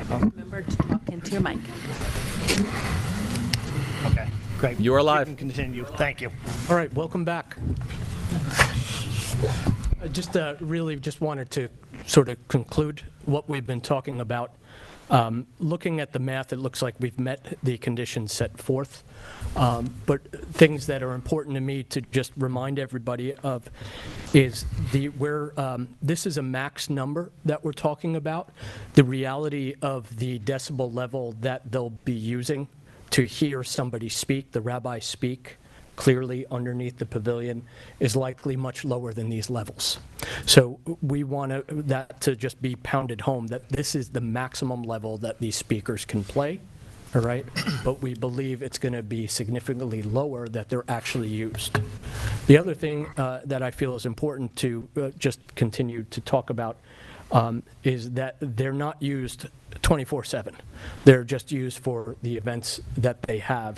Remember to talk into your mic. Okay, great. You are live. You can continue. Thank you. All right, welcome back. I just really just wanted to sort of conclude what we've been talking about. Looking at the math, it looks like we've met the conditions set forth. But things that are important to me to just remind everybody of is this is a max number that we're talking about. The reality of the decibel level that they'll be using to hear somebody speak, the rabbi speak, clearly underneath the pavilion is likely much lower than these levels. So we want that to just be pounded home that this is the maximum level that these speakers can play, all right? But we believe it's going to be significantly lower that they're actually used. The other thing that I feel is important to just continue to talk about is that they're not used 24/7. They're just used for the events that they have,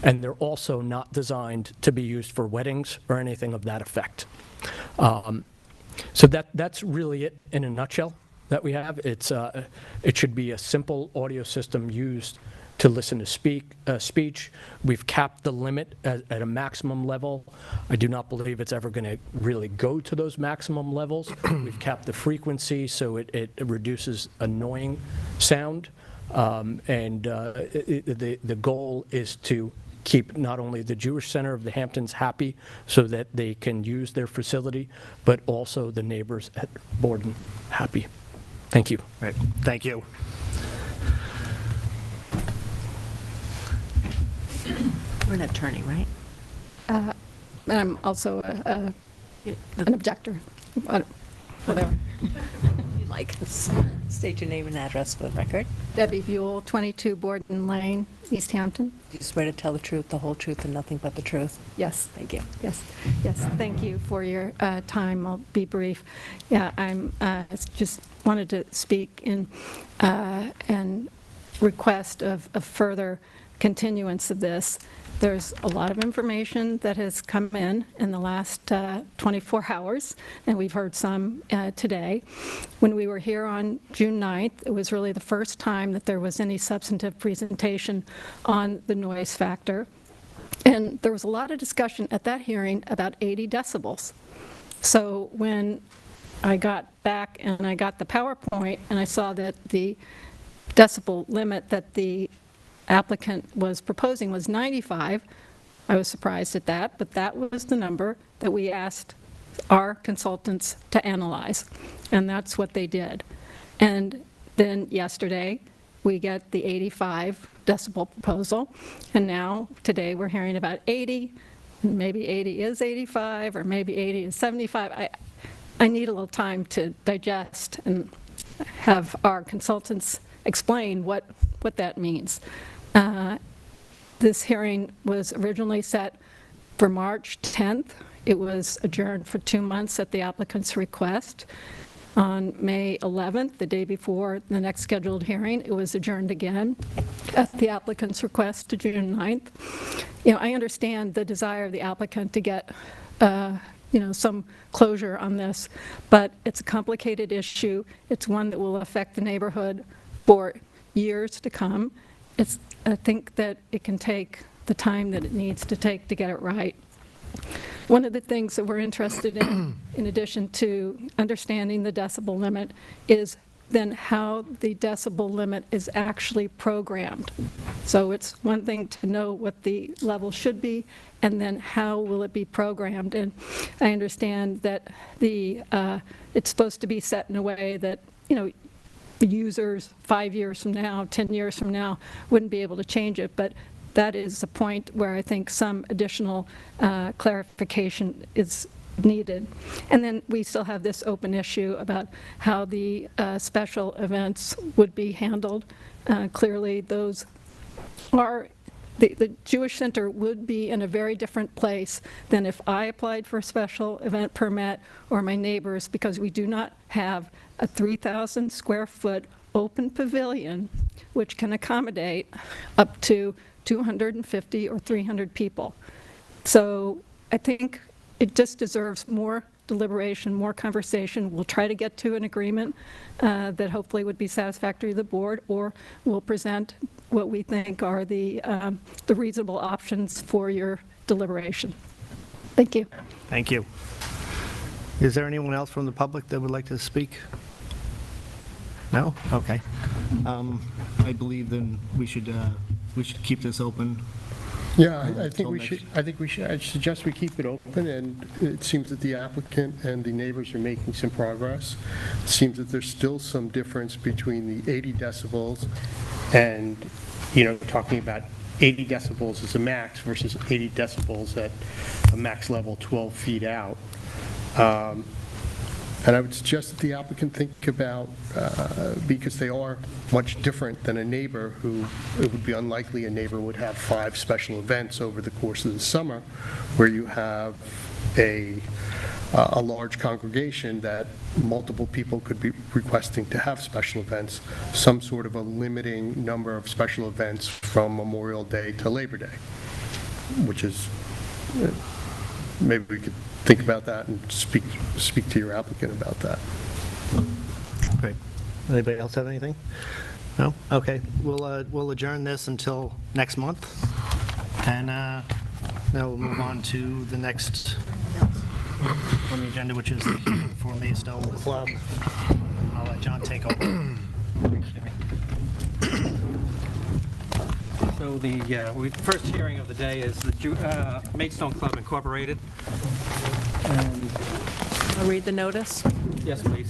and they're also not designed to be used for weddings or anything of that effect. So that's really it in a nutshell that we have. It should be a simple audio system used to listen to speech. We've capped the limit at a maximum level. I do not believe it's ever going to really go to those maximum levels. We've capped the frequency so it reduces annoying sound. The goal is to keep not only the Jewish Center of the Hamptons happy so that they can use their facility, but also the neighbors at Borden happy. Thank you. Right. Thank you. You're an attorney, right? And I'm also an objector, whatever. You'd like state your name and address for the record. Debbie Buell, 22 Borden Lane, East Hampton. Do you swear to tell the truth, the whole truth, and nothing but the truth? Yes. Thank you. Yes, yes. Thank you for your time. I'll be brief. Yeah, I'm just wanted to speak in and request of further continuance of this. There's a lot of information that has come in the last 24 hours, and we've heard some today. When we were here on June 9th, it was really the first time that there was any substantive presentation on the noise factor. And there was a lot of discussion at that hearing about 80 decibels. So when I got back and I got the PowerPoint and I saw that the decibel limit that the applicant was proposing was 95. I was surprised at that, but that was the number that we asked our consultants to analyze, and that's what they did. And then yesterday, we get the 85 decibel proposal, and now today we're hearing about 80, and maybe 80 is 85, or maybe 80 is 75. I need a little time to digest and have our consultants explain what that means. This hearing was originally set for March 10th. It was adjourned for 2 months at the applicant's request. On May 11th, the day before the next scheduled hearing, it was adjourned again at the applicant's request to June 9th. You know, I understand the desire of the applicant to get some closure on this, but it's a complicated issue. It's one that will affect the neighborhood for years to come. I think that it can take the time that it needs to take to get it right. One of the things that we're interested in addition to understanding the decibel limit, is then how the decibel limit is actually programmed. So it's one thing to know what the level should be, and then how will it be programmed. And I understand that it's supposed to be set in a way that, users 5 years from now, 10 years from now, wouldn't be able to change it. But that is a point where I think some additional clarification is needed. And then we still have this open issue about how the special events would be handled. Clearly, those are, the Jewish Center would be in a very different place than if I applied for a special event permit or my neighbors, because we do not have a 3,000 square foot open pavilion which can accommodate up to 250 or 300 people. So I think it just deserves more deliberation, more conversation. We'll try to get to an agreement that hopefully would be satisfactory to the board, or we'll present what we think are the reasonable options for your deliberation. Thank you. Thank you. Is there anyone else from the public that would like to speak? No? Okay. I believe then we should keep this open. Yeah, I think Till we next- should, I suggest we keep it open, and it seems that the applicant and the neighbors are making some progress. It seems that there's still some difference between the 80 decibels and, talking about 80 decibels as a max versus 80 decibels at a max level 12 feet out. And I would suggest that the applicant think about, because they are much different than a neighbor who, it would be unlikely a neighbor would have 5 special events over the course of the summer, where you have a large congregation that multiple people could be requesting to have special events, some sort of a limiting number of special events from Memorial Day to Labor Day, which is, maybe we could think about that and speak to your applicant about that. Great. Anybody else have anything? No? Okay. We'll adjourn this until next month, and now we'll move on to the next on the agenda, which is the hearing for Maidstone Club. I'll let John take over. So the first hearing of the day is the Maidstone Club Incorporated. I'll read the notice. Yes, please.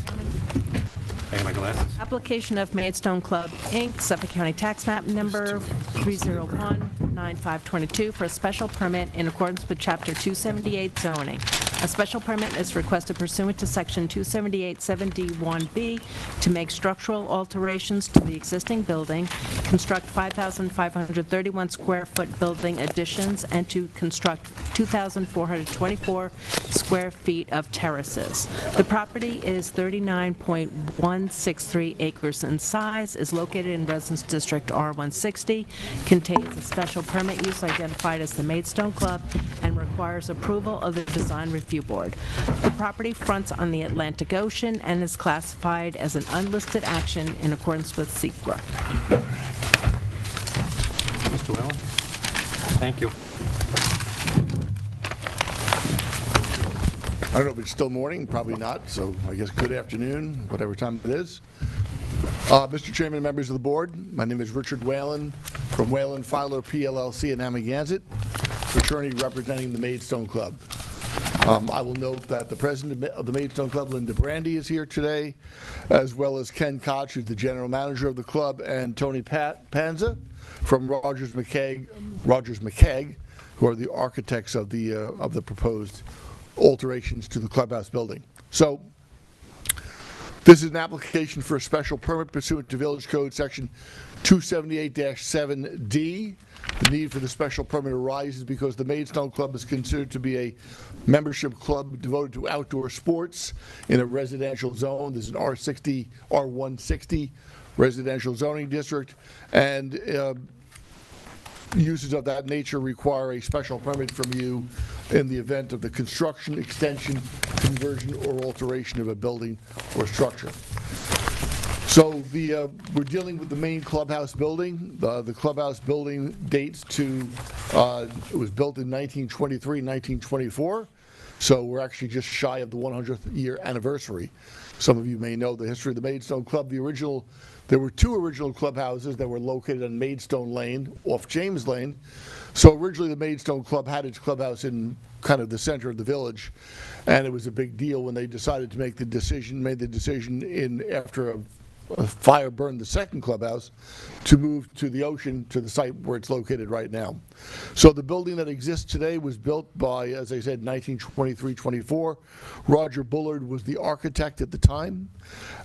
I got my glasses. Application of Maidstone Club, Inc., Suffolk County Tax Map Number 301-9522 for a special permit in accordance with Chapter 278 zoning. A special permit is requested pursuant to Section 278-7D1B to make structural alterations to the existing building, construct 5,531 square foot building additions, and to construct 2,424 square feet of terraces. The property is 39.163 acres in size, is located in Residence District R160, contains a special permit use identified as the Maidstone Club, and requires approval of the Design Review Board. The property fronts on the Atlantic Ocean and is classified as an unlisted action in accordance with SECRA. Mr. Whalen? Thank you. I don't know if it's still morning, probably not, so I guess good afternoon, whatever time it is. Mr. Chairman, members of the board, my name is Richard Whalen from Whalen Filer PLLC in Amagansett, attorney representing the Maidstone Club. I will note that the president of the Maidstone Club, Linda Brandy, is here today, as well as Ken Koch, who's the general manager of the club, and Tony Panza from Rogers McKeag, who are the architects of the proposed alterations to the clubhouse building. So this is an application for a special permit pursuant to Village Code Section 278-7D. The need for the special permit arises because the Maidstone Club is considered to be a membership club devoted to outdoor sports in a residential zone. There's an R160 residential zoning district, and uses of that nature require a special permit from you in the event of the construction, extension, conversion, or alteration of a building or structure. So we're dealing with the main clubhouse building. The clubhouse building dates to, it was built in 1923, 1924. So we're actually just shy of the 100th year anniversary. Some of you may know the history of the Maidstone Club. There were 2 original clubhouses that were located on Maidstone Lane off James Lane. So originally the Maidstone Club had its clubhouse in kind of the center of the village, and it was a big deal when they decided to made the decision after a fire burned the second clubhouse to move to the ocean, to the site where it's located right now. So the building that exists today was built by, as I said, 1923-24. Roger Bullard was the architect at the time,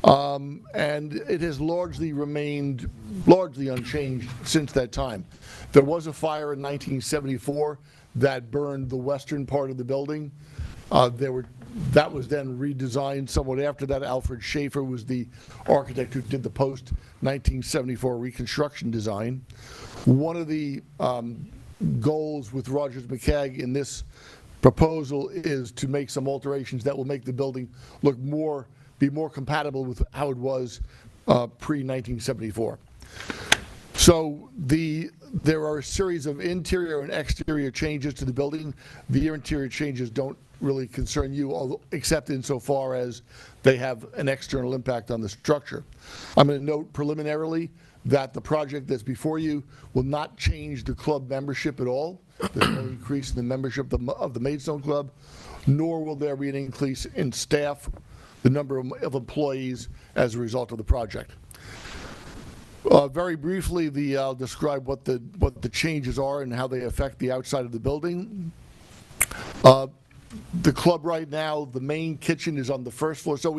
and it has largely remained unchanged since that time. There was a fire in 1974 that burned the western part of the building. That was then redesigned somewhat after that. Alfred Schaefer was the architect who did the post-1974 reconstruction design. One of the goals with Rogers McKeag in this proposal is to make some alterations that will make the building be more compatible with how it was pre-1974. So there are a series of interior and exterior changes to the building. The interior changes don't really concern you, except insofar as they have an external impact on the structure. I'm going to note preliminarily that the project that's before you will not change the club membership at all. There's no increase in the membership of the Maidstone Club, nor will there be an increase in staff, the number of employees as a result of the project. Very briefly, I'll describe what the changes are and how they affect the outside of the building. The club right now, the main kitchen is on the first floor. So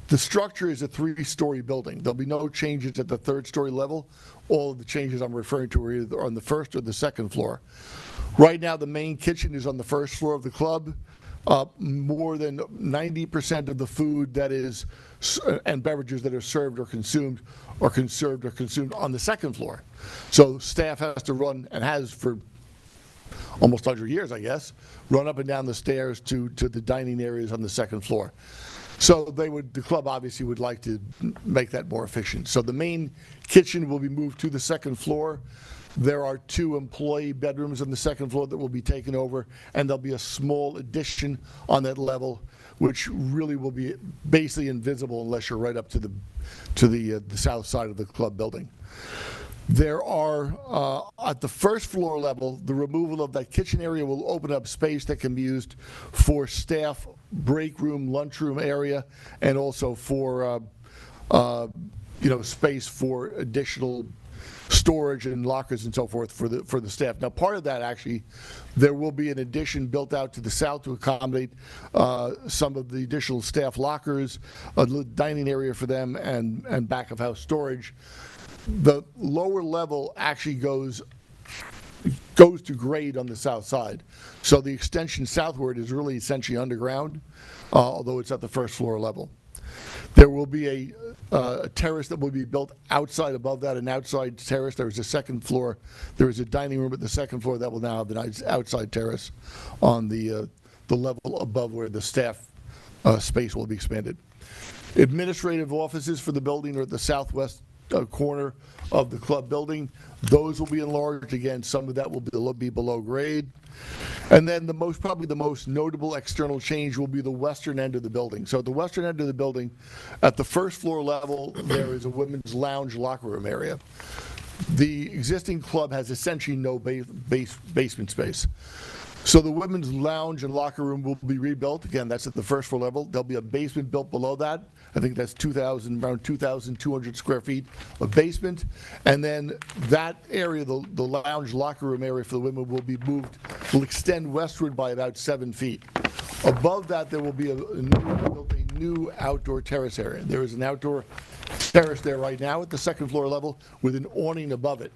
the structure is a 3-story building. There'll be no changes at the 3rd-story level. All of the changes I'm referring to are either on the 1st or the 2nd floor. Right now, the main kitchen is on the 1st floor of the club. More than 90% of the food that is and beverages that are served or consumed on the 2nd floor. So staff has to run, and has for almost 100 years, I guess, run up and down the stairs to the dining areas on the 2nd floor. So the club obviously would like to make that more efficient. So the main kitchen will be moved to the 2nd floor. There are 2 employee bedrooms on the 2nd floor that will be taken over, and there'll be a small addition on that level, which really will be basically invisible unless you're right up to the south side of the club building. There are, at the 1st floor level, the removal of that kitchen area will open up space that can be used for staff, break room, lunchroom area, and also for, space for additional storage and lockers and so forth for the staff. Now, part of that, actually, there will be an addition built out to the south to accommodate some of the additional staff lockers, a dining area for them, and back of house storage. The lower level actually goes to grade on the south side. So the extension southward is really essentially underground, although it's at the 1st floor level. There will be a terrace that will be built outside above that, an outside terrace. There is a 2nd floor. There is a dining room at the 2nd floor that will now have an outside terrace on the level above where the staff space will be expanded. Administrative offices for the building are at the southwest corner of the club building. Those will be enlarged. Again, some of that will be below grade. And then probably the most notable external change will be the western end of the building. So at the western end of the building, at the 1st floor level, there is a women's lounge locker room area. The existing club has essentially no basement space. So the women's lounge and locker room will be rebuilt. Again, that's at the 1st floor level. There'll be a basement built below that. I think that's around 2,200 square feet of basement. And then that area, the lounge locker room area for the women will extend westward by about 7 feet. Above that, there will be a new outdoor terrace area. There is an outdoor terrace there right now at the 2nd floor level with an awning above it.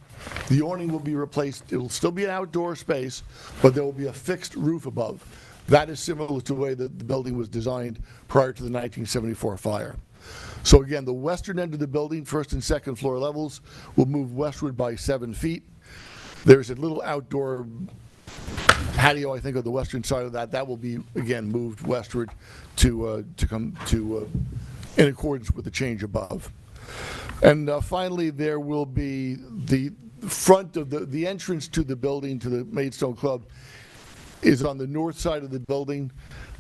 The awning will be replaced. It will still be an outdoor space, but there will be a fixed roof above. That is similar to the way that the building was designed prior to the 1974 fire. So again, the western end of the building, 1st and 2nd floor levels, will move westward by 7 feet. There's a little outdoor patio, I think, on the western side of that. That will be, again, moved westward to come to in accordance with the change above. And finally, there will be the front of the entrance to the building, to the Maidstone Club, is on the north side of the building.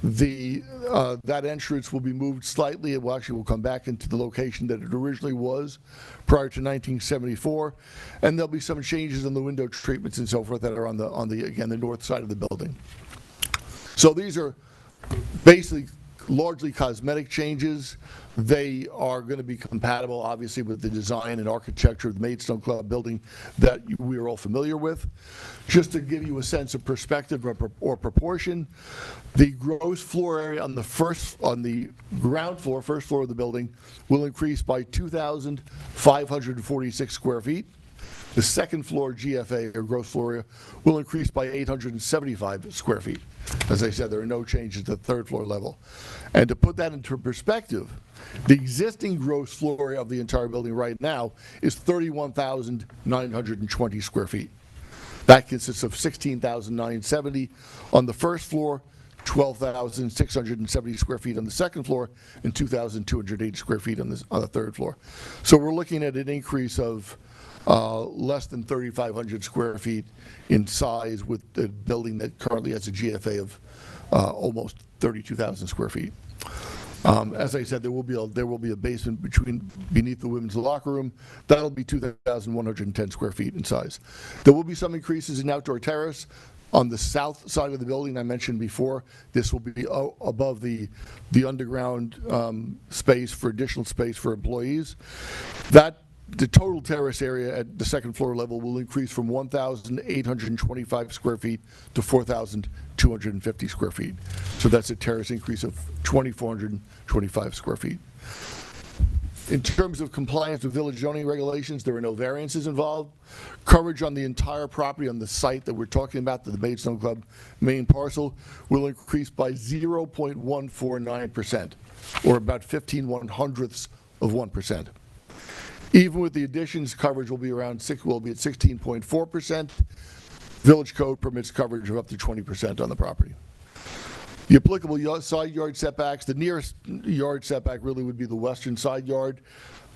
That entrance will be moved slightly. It will come back into the location that it originally was prior to 1974. And there'll be some changes in the window treatments and so forth that are on the north side of the building. So these are basically largely cosmetic changes. They are going to be compatible, obviously, with the design and architecture of the Maidstone Club building that we are all familiar with. Just to give you a sense of perspective or proportion, the gross floor area on the ground floor, 1st floor of the building, will increase by 2,546 square feet. The 2nd floor GFA, or gross floor area, will increase by 875 square feet. As I said, there are no changes at the 3rd floor level. And to put that into perspective, the existing gross floor area of the entire building right now is 31,920 square feet. That consists of 16,970 on the first floor, 12,670 square feet on the second floor, and 2,280 square feet on the third floor. So we're looking at an increase of less than 3,500 square feet in size with the building that currently has a GFA of almost 32,000 square feet. As I said, there will be a basement beneath the women's locker room. That'll be 2,110 square feet in size. There will be some increases in outdoor terrace. On the south side of the building, I mentioned before, this will be above the underground space for additional space for employees. The total terrace area at the second floor level will increase from 1,825 square feet to 4,250 square feet. So that's a terrace increase of 2,425 square feet. In terms of compliance with village zoning regulations, there are no variances involved. Coverage on the entire property on the site that we're talking about, the Maidstone Club main parcel, will increase by 0.149%, or about 15/100ths of 1%. Even with the additions, coverage will be at 16.4%. Village code permits coverage of up to 20% on the property. The applicable side yard setbacks, the nearest yard setback really would be the western side yard.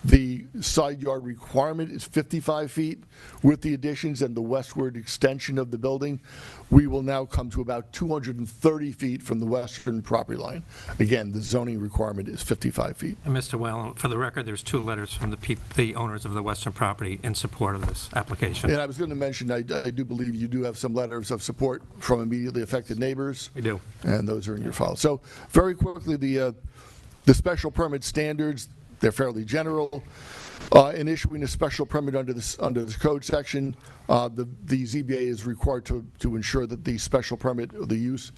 The side yard requirement is 55 feet. With the additions and the westward extension of the building, we will now come to about 230 feet from the western property line. Again, the zoning requirement is 55 feet. And Mr. Well, for the record, there's 2 letters from the owners of the western property in support of this application. And I was going to mention, I do believe you do have some letters of support from immediately affected neighbors. We do. And those are in your file. So very quickly, the special permit standards, they're fairly general. In issuing a special permit under this code section, the ZBA is required to ensure that the special permit, or the use,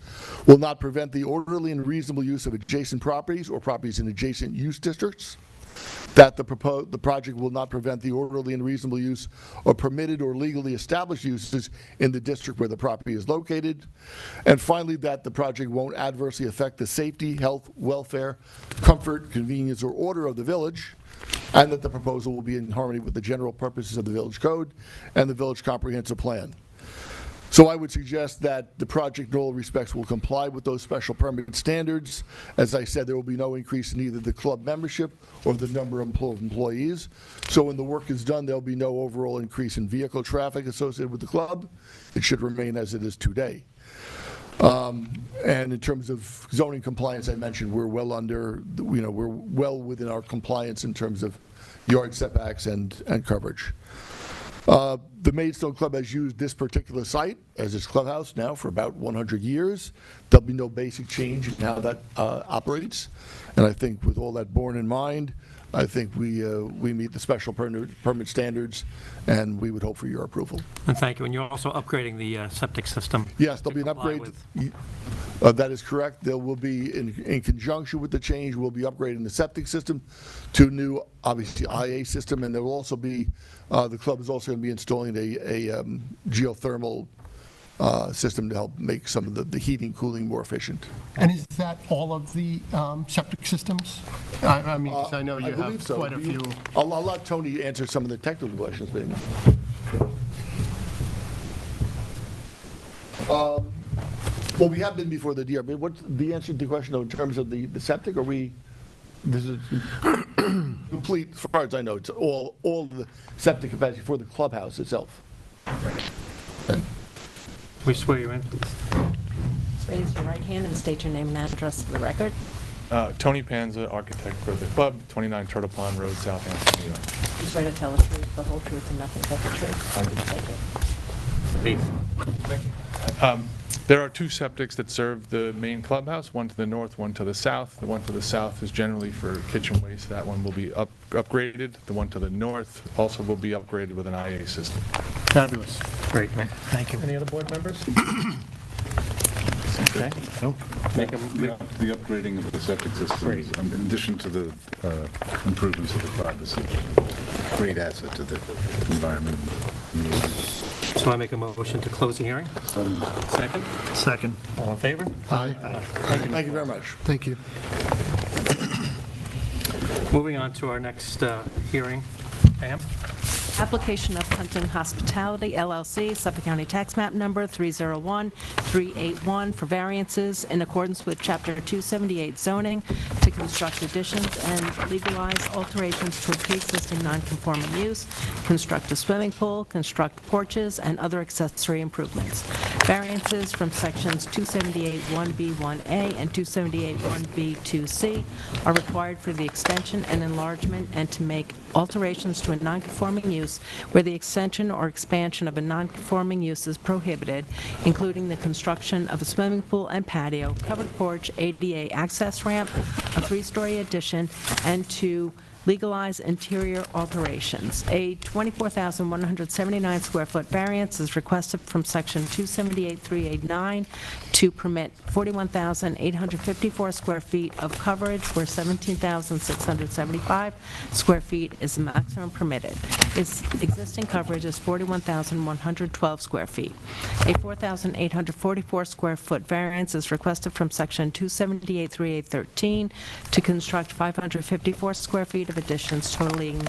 will not prevent the orderly and reasonable use of adjacent properties or properties in adjacent use districts. That the project will not prevent the orderly and reasonable use of permitted or legally established uses in the district where the property is located. And finally, that the project won't adversely affect the safety, health, welfare, comfort, convenience, or order of the village, and that the proposal will be in harmony with the general purposes of the village code and the village comprehensive plan. So I would suggest that the project in all respects will comply with those special permit standards. As I said, there will be no increase in either the club membership or the number of employees. So when the work is done, there'll be no overall increase in vehicle traffic associated with the club. It should remain as it is today. And in terms of zoning compliance, I mentioned we're well within our compliance in terms of yard setbacks and coverage. The Maidstone Club has used this particular site as its clubhouse now for about 100 years. There'll be no basic change in how that operates. And I think with all that borne in mind, I think we meet the special permit standards, and we would hope for your approval. And thank you. And you're also upgrading the septic system. Yes, there'll be an upgrade. That is correct. There will be, in conjunction with the change, we'll be upgrading the septic system to new, obviously, IA system, and there will also be, the club is also going to be installing a geothermal system to help make some of the heating, cooling more efficient. And is that all of the septic systems? I mean, 'cause I know you have so. quite a few. I'll let Tony answer some of the technical questions, maybe. Well, we have been before the DRB. What's the answer to the question, though, in terms of the septic? Are we, this is complete, as far as I know, it's all the septic capacity for the clubhouse itself. We swear you in. Raise your right hand and state your name and address for the record. Tony Panza, architect for the club, 29 Turtle Pond Road, Southampton, New York. You swear to tell the truth, the whole truth, and nothing but the truth. Thank you. There are 2 septics that serve the main clubhouse, one to the north, one to the south. The one to the south is generally for kitchen waste. That one will be upgraded. The one to the north also will be upgraded with an IA system. Fabulous. Great, man. Thank you. Any other board members? Okay. No? Make a, The upgrading of the septic systems, in addition to the improvements of the privacy, great asset to the environment. so I make a motion to close the hearing? Second? Second. All in favor? Aye. Thank you very much. Thank you. Moving on to our next hearing. Pam? Application of Hunting Hospitality LLC, Suffolk County Tax Map Number 301381 for variances in accordance with Chapter 278 zoning to construct additions and legalize alterations to a pre-existing non-conforming use, construct a swimming pool, construct porches, and other accessory improvements. Variances from Sections 278-1B1A and 278-1B2C are required for the extension and enlargement and to make alterations to a non-conforming use where the extension or expansion of a non-conforming use is prohibited, including the construction of a swimming pool and patio, covered porch, ADA access ramp, a three-story addition, and to legalize interior alterations. A 24,179 square foot variance is requested from Section 278-389 to permit 41,854 square feet of coverage where 17,675 square feet is the maximum permitted. Its existing coverage is 41,112 square feet. A 4,844 square foot variance is requested from Section 278-3813 to construct 554 square feet of additions totaling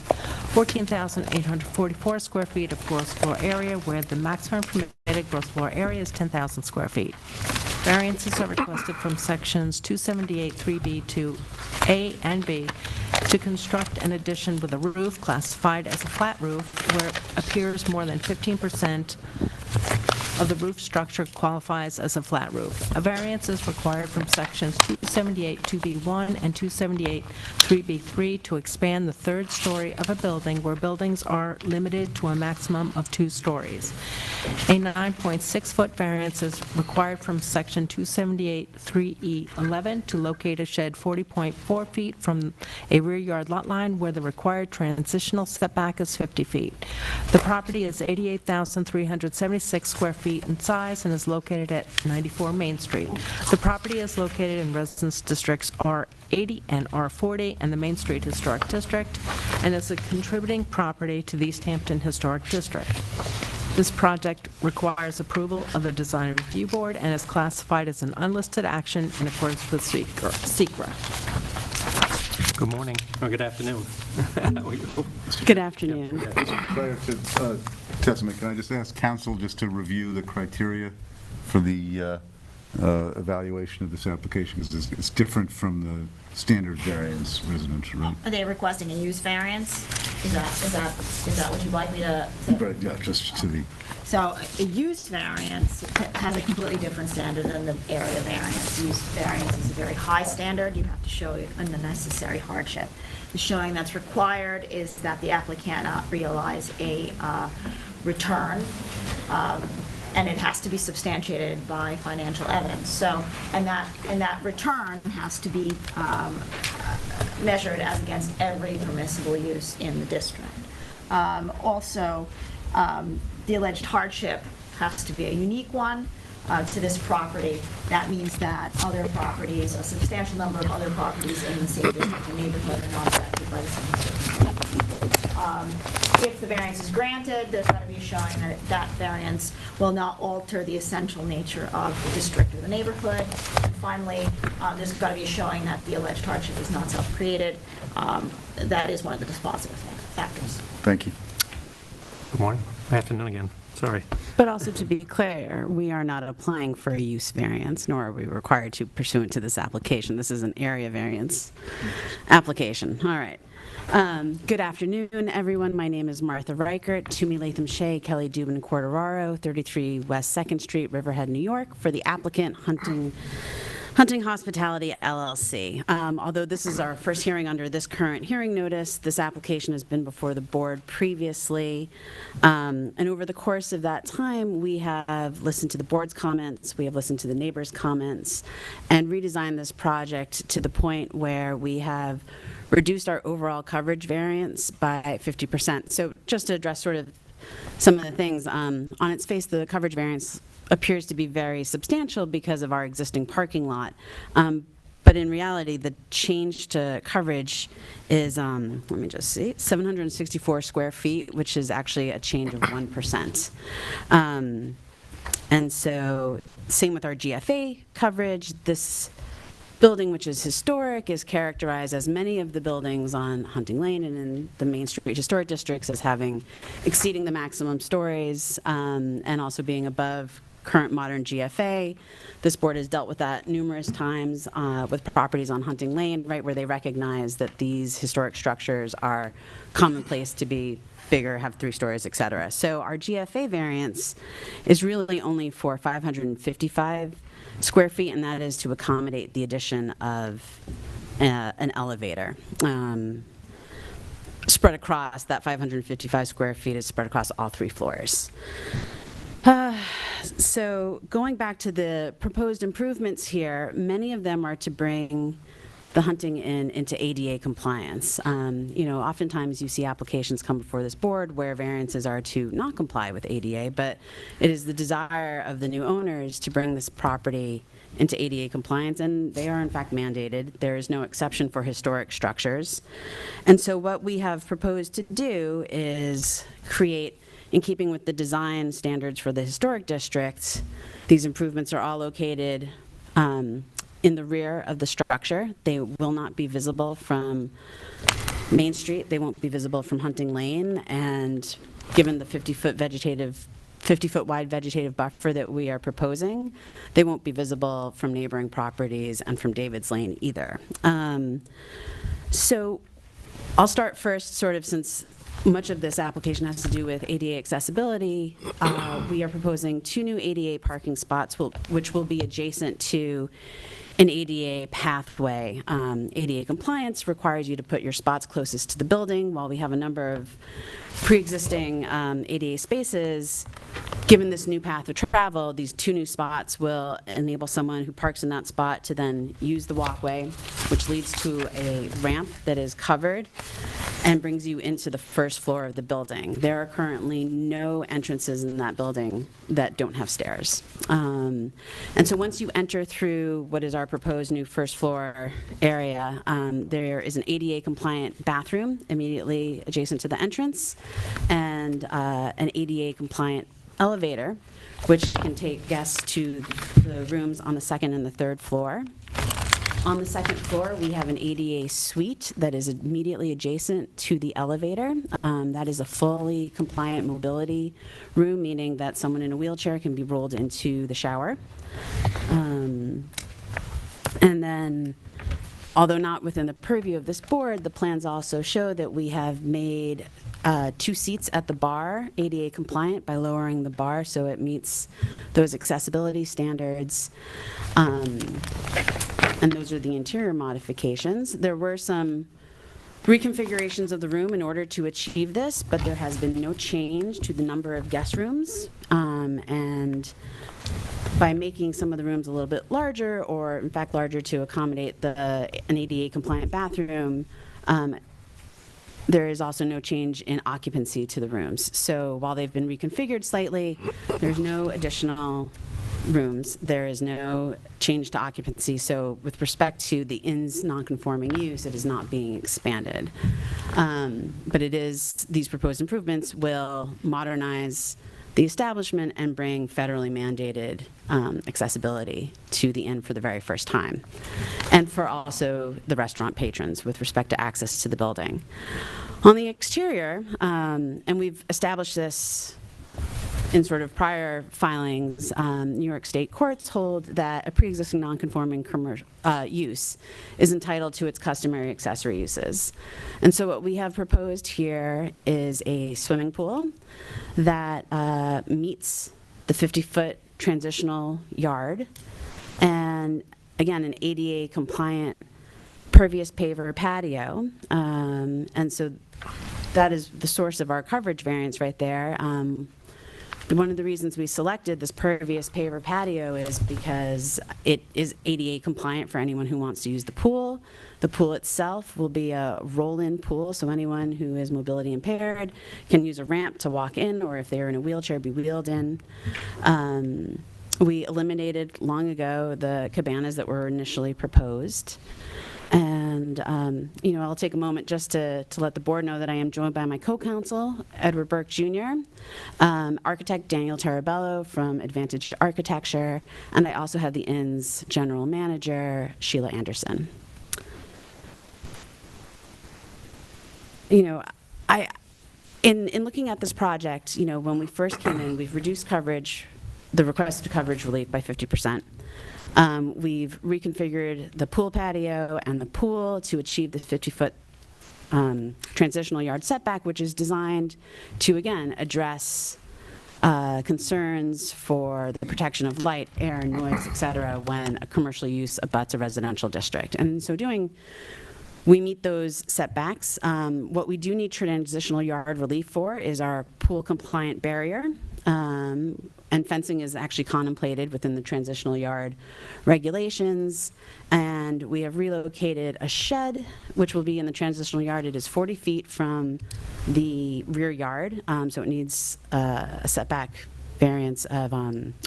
14,844 square feet of gross floor area, where the maximum permitted gross floor area is 10,000 square feet. Variances are requested from Sections 278-3B to A and B to construct an addition with a roof classified as a flat roof where it appears more than 15% of the roof structure qualifies as a flat roof. A variance is required from Sections 278-2B1 and 278-3B3 to expand the third story of a building where buildings are limited to a maximum of 2 stories. A 9.6-foot variance is required from Section 278-3E11 to locate a shed 40.4 feet from a rear yard lot line where the required transitional setback is 50 feet. The property is 88,376 square feet in size and is located at 94 Main Street. The property is located in residence districts R80 and R40 and the Main Street Historic District, and is a contributing property to the East Hampton Historic District. This project requires approval of the Design Review Board and is classified as an unlisted action in accordance with SECRA. Good morning, or good afternoon. Good afternoon. Prior to testimony, can I just ask counsel just to review the criteria for the evaluation of this application? Because it's different from the standard variance residential, right? Are they requesting a use variance? Is that what you'd like me to? Right, yeah, just to the... So a use variance has a completely different standard than the area variance. Use variance is a very high standard. You have to show an unnecessary hardship. The showing that's required is that the applicant cannot realize a return, and it has to be substantiated by financial evidence. So, and that return has to be measured as against every permissible use in the district. Also, the alleged hardship has to be a unique one to this property. That means that other properties, a substantial number of other properties in the same district and neighborhood are not affected by the same circumstances. If the variance is granted, there's got to be a showing that that variance will not alter the essential nature of the district or the neighborhood. And finally, there's got to be a showing that the alleged hardship is not self-created. That is one of the dispositive factors. Thank you. Good morning, afternoon again, sorry. But also to be clear, we are not applying for a use variance, nor are we required to pursuant to this application. This is an area variance application. All right. Good afternoon, everyone. My name is Martha Reichert, Toomey Latham Shea, Kelly Dubin Quartararo, 33 West 2nd Street, Riverhead, New York, for the applicant Hunting Hospitality LLC. Although this is our first hearing under this current hearing notice, this application has been before the board previously. And over the course of that time, we have listened to the board's comments, we have listened to the neighbors' comments, and redesigned this project to the point where we have reduced our overall coverage variance by 50%. So just to address sort of some of the things, on its face, the coverage variance appears to be very substantial because of our existing parking lot. But in reality, the change to coverage is, let me just see, 764 square feet, which is actually a change of 1%. And so, same with our GFA coverage. This building, which is historic, is characterized, as many of the buildings on Hunting Lane and in the Main Street Historic Districts, as having exceeding the maximum stories and also being above current modern GFA. This board has dealt with that numerous times with properties on Hunting Lane, right, where they recognize that these historic structures are commonplace to be bigger, have 3 stories, et cetera. So our GFA variance is really only for 555 square feet, and that is to accommodate the addition of an elevator. Spread across, that 555 square feet is spread across all 3 floors. So going back to the proposed improvements here, many of them are to bring the Hunting Inn into ADA compliance. Oftentimes you see applications come before this board where variances are to not comply with ADA, but it is the desire of the new owners to bring this property into ADA compliance, and they are in fact mandated. There is no exception for historic structures. And so what we have proposed to do is create, in keeping with the design standards for the historic districts, these improvements are all located in the rear of the structure. They will not be visible from Main Street. They won't be visible from Hunting Lane. And given the 50-foot wide vegetative buffer that we are proposing, they won't be visible from neighboring properties and from David's Lane either. So I'll start first, sort of, since much of this application has to do with ADA accessibility. We are proposing 2 new ADA parking spots, which will be adjacent to an ADA pathway. ADA compliance requires you to put your spots closest to the building. While we have a number of pre-existing ADA spaces, given this new path of travel, these 2 new spots will enable someone who parks in that spot to then use the walkway, which leads to a ramp that is covered and brings you into the first floor of the building. There are currently no entrances in that building that don't have stairs. And so once you enter through what is our proposed new first floor area, there is an ADA compliant bathroom immediately adjacent to the entrance, and an ADA compliant elevator, which can take guests to the rooms on the 2nd and the 3rd floor. On the 2nd floor, we have an ADA suite that is immediately adjacent to the elevator. That is a fully compliant mobility room, meaning that someone in a wheelchair can be rolled into the shower. And then, although not within the purview of this board, the plans also show that we have made 2 seats at the bar ADA compliant by lowering the bar so it meets those accessibility standards. And those are the interior modifications. There were some reconfigurations of the room in order to achieve this, but there has been no change to the number of guest rooms. And by making some of the rooms a little bit larger, or in fact larger to accommodate an ADA compliant bathroom, there is also no change in occupancy to the rooms. So while they've been reconfigured slightly, there's no additional rooms. There is no change to occupancy. So with respect to the inn's non-conforming use, it is not being expanded. But these proposed improvements will modernize the establishment and bring federally mandated accessibility to the inn for the very first time, and for also the restaurant patrons with respect to access to the building. On the exterior, and we've established this in sort of prior filings, New York State courts hold that a pre-existing non-conforming use is entitled to its customary accessory uses. And so what we have proposed here is a swimming pool that meets the 50-foot transitional yard, and again, an ADA compliant pervious paver patio. And so that is the source of our coverage variance right there. One of the reasons we selected this pervious paver patio is because it is ADA compliant for anyone who wants to use the pool. The pool itself will be a roll-in pool, so anyone who is mobility impaired can use a ramp to walk in, or if they're in a wheelchair, be wheeled in. We eliminated long ago the cabanas that were initially proposed. And, I'll take a moment just to let the board know that I am joined by my co-counsel, Edward Burke Jr., architect Daniel Tarabello from Advantage Architecture, and I also have the Inn's general manager, Sheila Anderson. In looking at this project, when we first came in, we've reduced coverage, the requested coverage relief by 50%. We've reconfigured the pool patio and the pool to achieve the 50-foot transitional yard setback, which is designed to, again, address concerns for the protection of light, air, noise, et cetera, when a commercial use abuts a residential district. And in so doing, we meet those setbacks. What we do need transitional yard relief for is our pool-compliant barrier, and fencing is actually contemplated within the transitional yard regulations. And we have relocated a shed, which will be in the transitional yard. It is 40 feet from the rear yard, so it needs a setback variance of,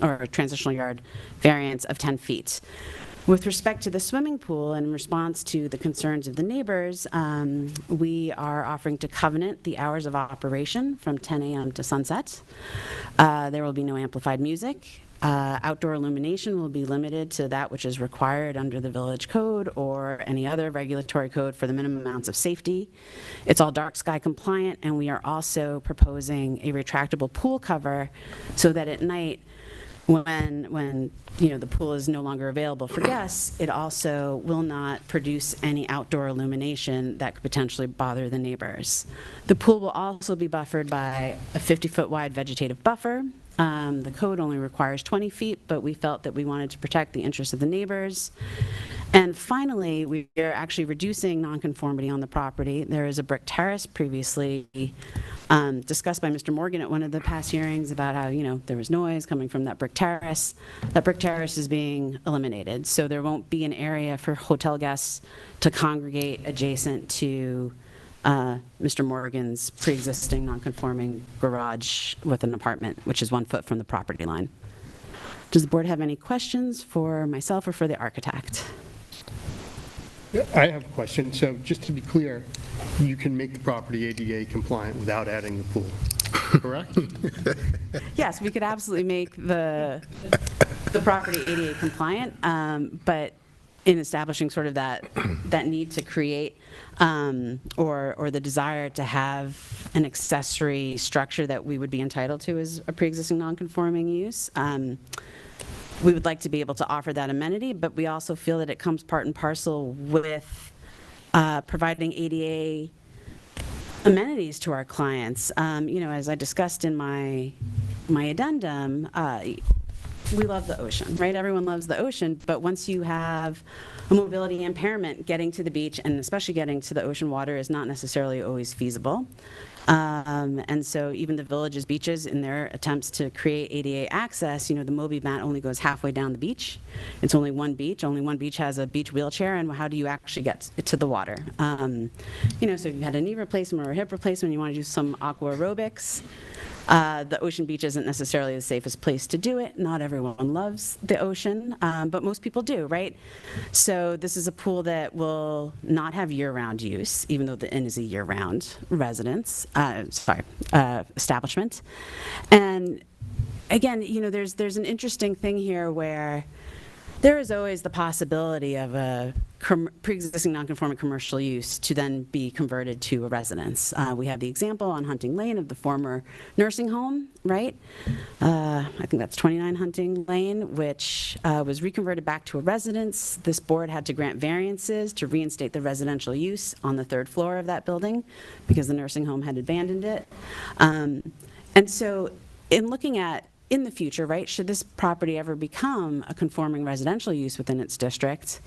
or a transitional yard variance of 10 feet. With respect to the swimming pool, in response to the concerns of the neighbors, we are offering to covenant the hours of operation from 10 a.m. to sunset. There will be no amplified music. Outdoor illumination will be limited to that which is required under the village code or any other regulatory code for the minimum amounts of safety. It's all dark sky compliant, and we are also proposing a retractable pool cover so that at night, when the pool is no longer available for guests, it also will not produce any outdoor illumination that could potentially bother the neighbors. The pool will also be buffered by a 50-foot wide vegetative buffer. The code only requires 20 feet, but we felt that we wanted to protect the interests of the neighbors. And finally, we are actually reducing nonconformity on the property. There is a brick terrace previously discussed by Mr. Morgan at one of the past hearings about how, there was noise coming from that brick terrace. That brick terrace is being eliminated, so there won't be an area for hotel guests to congregate adjacent to Mr. Morgan's pre-existing non-conforming garage with an apartment, which is 1 foot from the property line. Does the board have any questions for myself or for the architect? I have a question. So just to be clear, you can make the property ADA compliant without adding the pool, correct? Yes, we could absolutely make the property ADA compliant, but in establishing sort of that need to create or the desire to have an accessory structure that we would be entitled to as a pre-existing non-conforming use. We would like to be able to offer that amenity, but we also feel that it comes part and parcel with providing ADA amenities to our clients. As I discussed in my addendum, we love the ocean, right? Everyone loves the ocean, but once you have a mobility impairment, getting to the beach, and especially getting to the ocean water, is not necessarily always feasible. And so even the village's beaches, in their attempts to create ADA access, the Moby mat only goes halfway down the beach. It's only one beach. Only one beach has a beach wheelchair, and how do you actually get to the water? So if you had a knee replacement or a hip replacement, you want to do some aqua aerobics, the ocean beach isn't necessarily the safest place to do it. Not everyone loves the ocean, but most people do, right? So this is a pool that will not have year-round use, even though the inn is a year-round establishment. And again, there's an interesting thing here where there is always the possibility of a pre-existing non-conforming commercial use to then be converted to a residence. We have the example on Hunting Lane of the former nursing home, right? I think that's 29 Hunting Lane, which was reconverted back to a residence. This board had to grant variances to reinstate the residential use on the 3rd floor of that building because the nursing home had abandoned it. And so in looking at in the future, right, should this property ever become a conforming residential use within its district,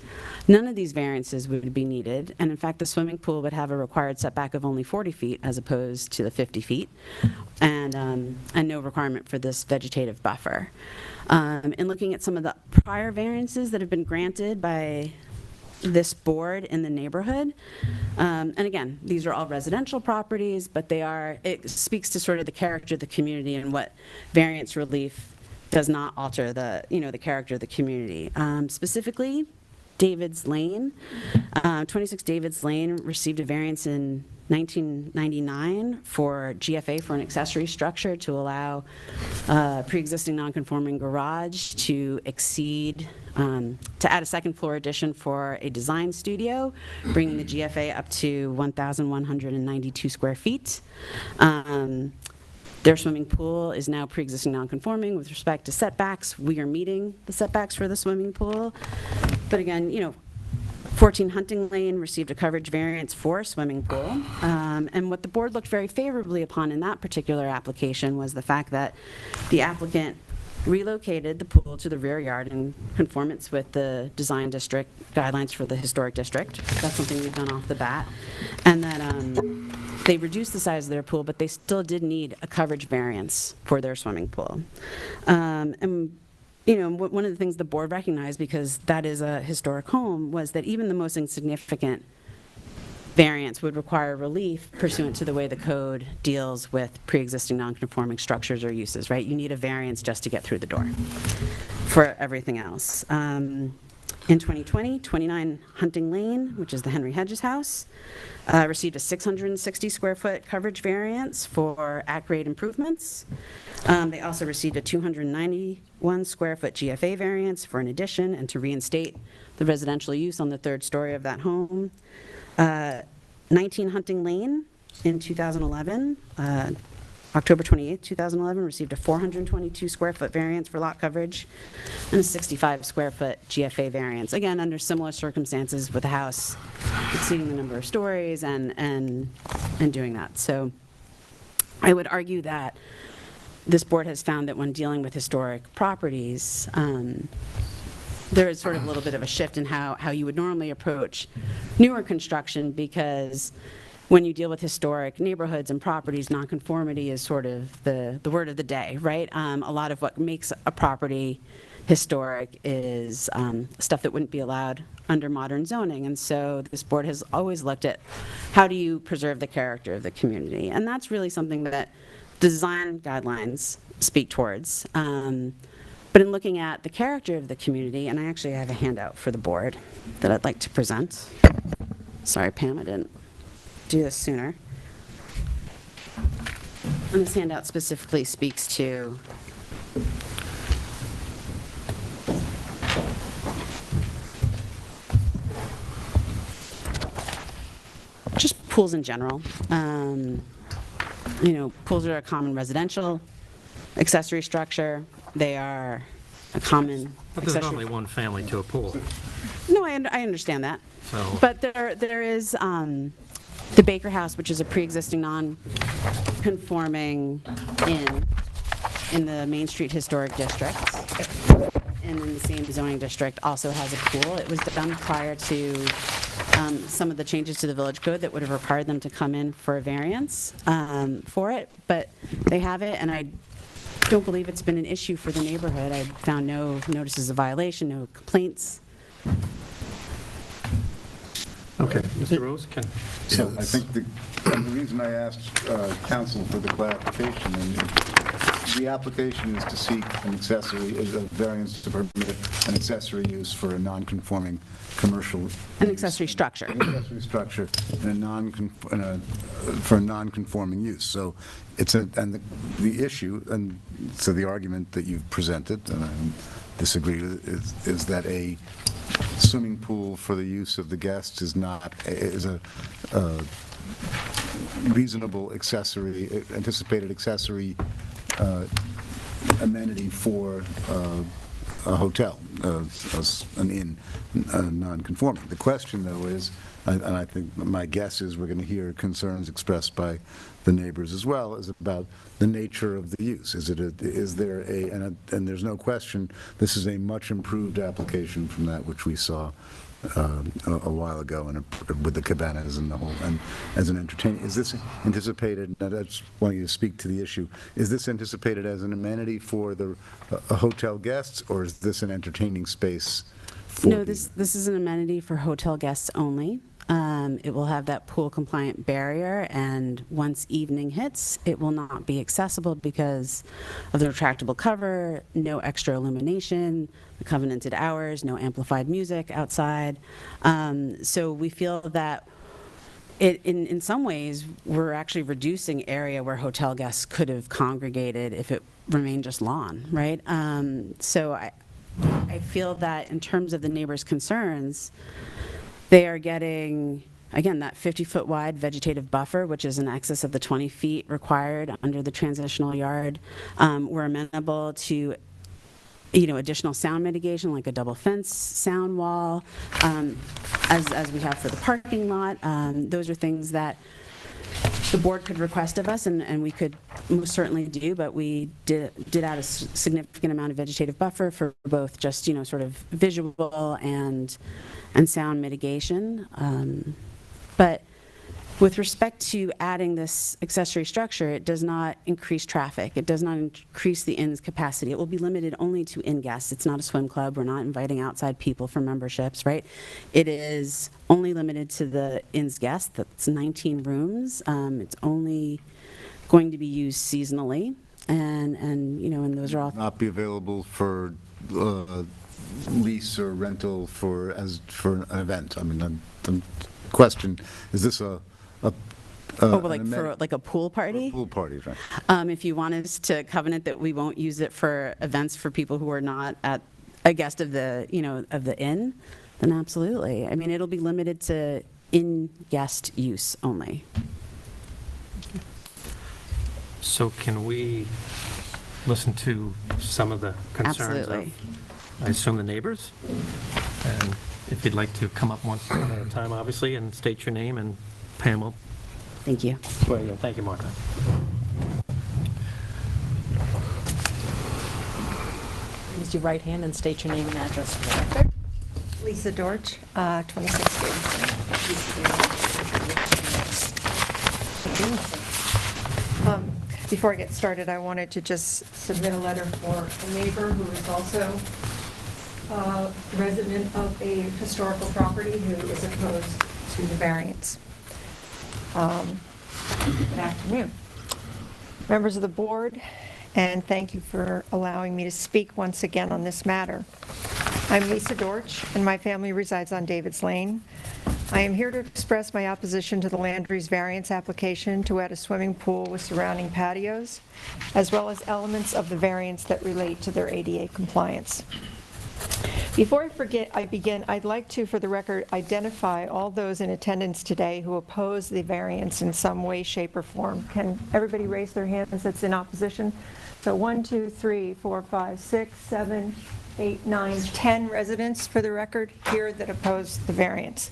none of these variances would be needed. And in fact, the swimming pool would have a required setback of only 40 feet as opposed to the 50 feet, and no requirement for this vegetative buffer. In looking at some of the prior variances that have been granted by this board in the neighborhood. And again, these are all residential properties, but it speaks to sort of the character of the community and what variance relief does not alter the character of the community. Specifically, David's Lane. 26 David's Lane received a variance in 1999 for GFA for an accessory structure to allow pre-existing non-conforming garage to exceed, to add a second floor addition for a design studio, bringing the GFA up to 1,192 square feet. Their swimming pool is now pre-existing non-conforming with respect to setbacks. We are meeting the setbacks for the swimming pool. But again, 14 Hunting Lane received a coverage variance for a swimming pool. And what the board looked very favorably upon in that particular application was the fact that the applicant relocated the pool to the rear yard in conformance with the design district guidelines for the historic district. That's something we've done off the bat. And that they reduced the size of their pool, but they still did need a coverage variance for their swimming pool. And one of the things the board recognized, because that is a historic home, was that even the most insignificant variance would require relief pursuant to the way the code deals with pre-existing non-conforming structures or uses, right? You need a variance just to get through the door for everything else. In 2020, 29 Hunting Lane, which is the Henry Hedges house, received a 660 square foot coverage variance for at-grade improvements. They also received a 291 square foot GFA variance for an addition and to reinstate the residential use on the third story of that home. 19 Hunting Lane in 2011, October 28, 2011, received a 422 square foot variance for lot coverage and a 65 square foot GFA variance. Again, under similar circumstances with the house exceeding the number of stories and doing that. So I would argue that this board has found that when dealing with historic properties, there is sort of a little bit of a shift in how you would normally approach newer construction, because when you deal with historic neighborhoods and properties, nonconformity is sort of the word of the day, right? A lot of what makes a property historic is stuff that wouldn't be allowed under modern zoning. And so this board has always looked at how do you preserve the character of the community. And that's really something that the design guidelines speak towards. But in looking at the character of the community, and I actually have a handout for the board that I'd like to present. Sorry, Pam, I didn't do this sooner. And this handout specifically speaks to just pools in general. Pools are a common residential accessory structure. They are a common But there's accessory. only one family to a pool. No, I understand that. So- But there is the Baker House, which is a pre-existing non-conforming inn in the Main Street Historic District, and in the same zoning district, also has a pool. It was done prior to some of the changes to the village code that would have required them to come in for a variance for it, but they have it, and I don't believe it's been an issue for the neighborhood. I found no notices of violation, no complaints. Okay, Mr. Rose can. So I think the reason I asked council for the clarification, and the application is to seek an accessory, a variance to permit an accessory use for a non-conforming commercial. An accessory structure. An accessory structure in for a non-conforming use. So it's and the issue, and so the argument that you've presented, and I disagree with, is that a swimming pool for the use of the guests is a reasonable accessory, anticipated accessory amenity for a hotel, an inn, non-conforming. The question, though, is, and I think my guess is we're going to hear concerns expressed by the neighbors as well, is about the nature of the use. And there's no question, this is a much improved application from that which we saw a while ago with the cabanas and the whole, and as an entertainment. Is this anticipated, and I just want you to speak to the issue, is this anticipated as an amenity for the hotel guests, or is this an entertaining space for No, this is an amenity for hotel guests only. It will have that pool-compliant barrier, and once evening hits, it will not be accessible because of the retractable cover, no extra illumination, the covenanted hours, no amplified music outside. So we feel that in some ways, we're actually reducing area where hotel guests could have congregated if it remained just lawn, right? So I feel that in terms of the neighbors' concerns, they are getting, again, that 50-foot wide vegetative buffer, which is in excess of the 20 feet required under the transitional yard. We're amenable to additional sound mitigation, like a double fence sound wall, as we have for the parking lot. Those are things that the board could request of us, and we could most certainly do, but we did add a significant amount of vegetative buffer for both just, sort of visual and sound mitigation. But with respect to adding this accessory structure, it does not increase traffic. It does not increase the inn's capacity. It will be limited only to inn guests. It's not a swim club. We're not inviting outside people for memberships, right? It is only limited to the inn's guests. That's 19 rooms. It's only going to be used seasonally, and those are all Not be available for lease or rental for an event. I mean, the question, is this a for like a pool party? Pool party, right? If you want us to covenant that we won't use it for events for people who are not a guest of the inn, then absolutely. I mean, it'll be limited to in-guest use only. So can we listen to some of the concerns Absolutely. of, I assume, the neighbors? And if you'd like to come up one at a time, obviously, and state your name, and Pam will Thank you. swear you in. Thank you, Martha. Raise your right hand and state your name and address for the record. Lisa Dorch, 26 Before I get started, I wanted to just submit a letter for a neighbor who is also a resident of a historical property who is opposed to the variance. Good afternoon. Members of the board, and thank you for allowing me to speak once again on this matter. I'm Lisa Dorch, and my family resides on Davids Lane. I am here to express my opposition to the Landry's variance application to add a swimming pool with surrounding patios, as well as elements of the variance that relate to their ADA compliance. Before I begin, I'd like to, for the record, identify all those in attendance today who oppose the variance in some way, shape, or form. Can everybody raise their hands that's in opposition? So 1, 2, 3, 4, 5, 6, 7, 8, 9, 10 residents, for the record, here that oppose the variance.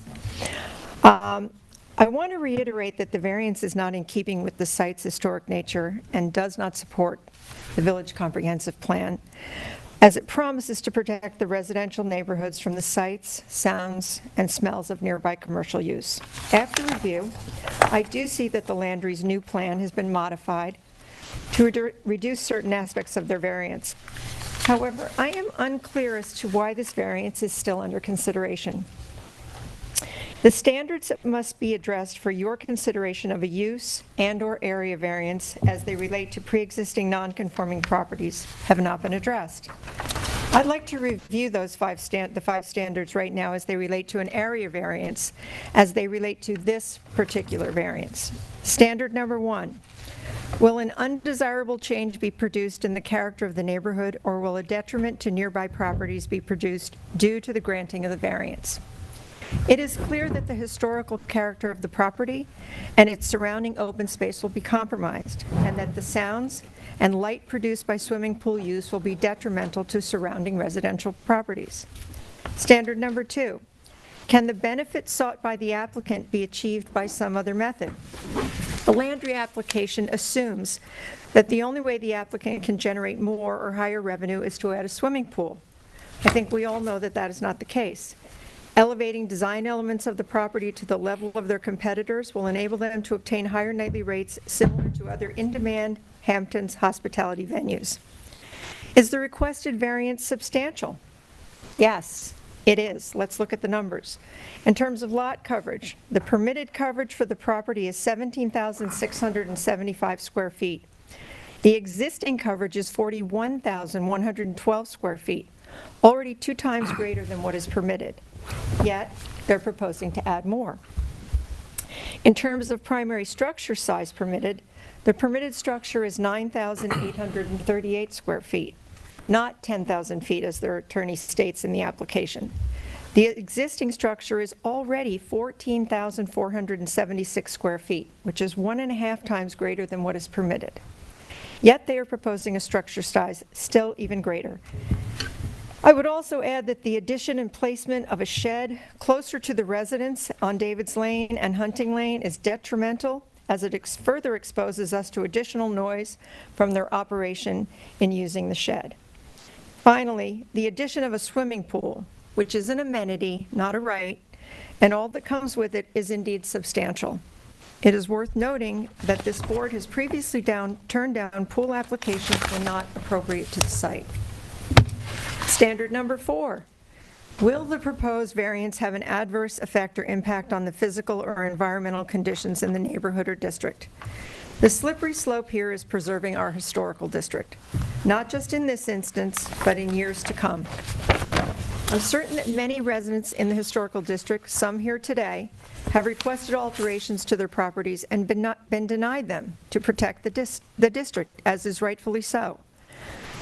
I want to reiterate that the variance is not in keeping with the site's historic nature and does not support the Village Comprehensive Plan, as it promises to protect the residential neighborhoods from the sights, sounds, and smells of nearby commercial use. After review, I do see that the Landry's new plan has been modified to reduce certain aspects of their variance. However, I am unclear as to why this variance is still under consideration. The standards that must be addressed for your consideration of a use and/or area variance as they relate to pre-existing non-conforming properties have not been addressed. I'd like to review those the five standards right now as they relate to an area variance, as they relate to this particular variance. Standard number 1. Will an undesirable change be produced in the character of the neighborhood, or will a detriment to nearby properties be produced due to the granting of the variance? It is clear that the historical character of the property and its surrounding open space will be compromised, and that the sounds and light produced by swimming pool use will be detrimental to surrounding residential properties. Standard number 2. Can the benefit sought by the applicant be achieved by some other method? The Landry application assumes that the only way the applicant can generate more or higher revenue is to add a swimming pool. I think we all know that that is not the case. Elevating design elements of the property to the level of their competitors will enable them to obtain higher nightly rates similar to other in-demand Hamptons hospitality venues. Is the requested variance substantial? Yes, It is. Let's look at the numbers. In terms of lot coverage, the permitted coverage for the property is 17,675 square feet. The existing coverage is 41,112 square feet, already 2 times greater than what is permitted. Yet, they're proposing to add more. In terms of primary structure size permitted, the permitted structure is 9,838 square feet, not 10,000 feet as their attorney states in the application. The existing structure is already 14,476 square feet, which is 1.5 times greater than what is permitted. Yet they are proposing a structure size still even greater. I would also add that the addition and placement of a shed closer to the residence on David's Lane and Hunting Lane is detrimental, as it further exposes us to additional noise from their operation in using the shed. Finally, the addition of a swimming pool, which is an amenity, not a right, and all that comes with it is indeed substantial. It is worth noting that this board has previously turned down pool applications when not appropriate to the site. Standard number 4, will the proposed variance have an adverse effect or impact on the physical or environmental conditions in the neighborhood or district? The slippery slope here is preserving our historical district, not just in this instance, but in years to come. I'm certain that many residents in the historical district, some here today, have requested alterations to their properties and been denied them to protect the district, as is rightfully so.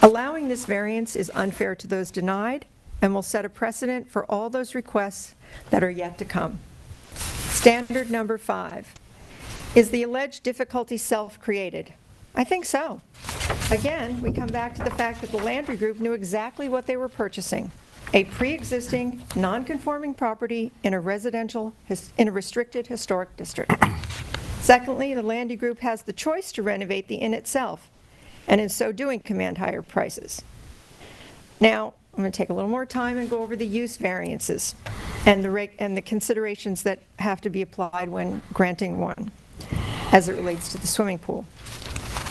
Allowing this variance is unfair to those denied and will set a precedent for all those requests that are yet to come. Standard number 5. Is the alleged difficulty self-created? I think so. Again, we come back to the fact that the Landry Group knew exactly what they were purchasing: a pre-existing, non-conforming property in a restricted historic district. Secondly, the Landry Group has the choice to renovate the inn itself, and in so doing command higher prices. Now, I'm going to take a little more time and go over the use variances and the considerations that have to be applied when granting one, as it relates to the swimming pool.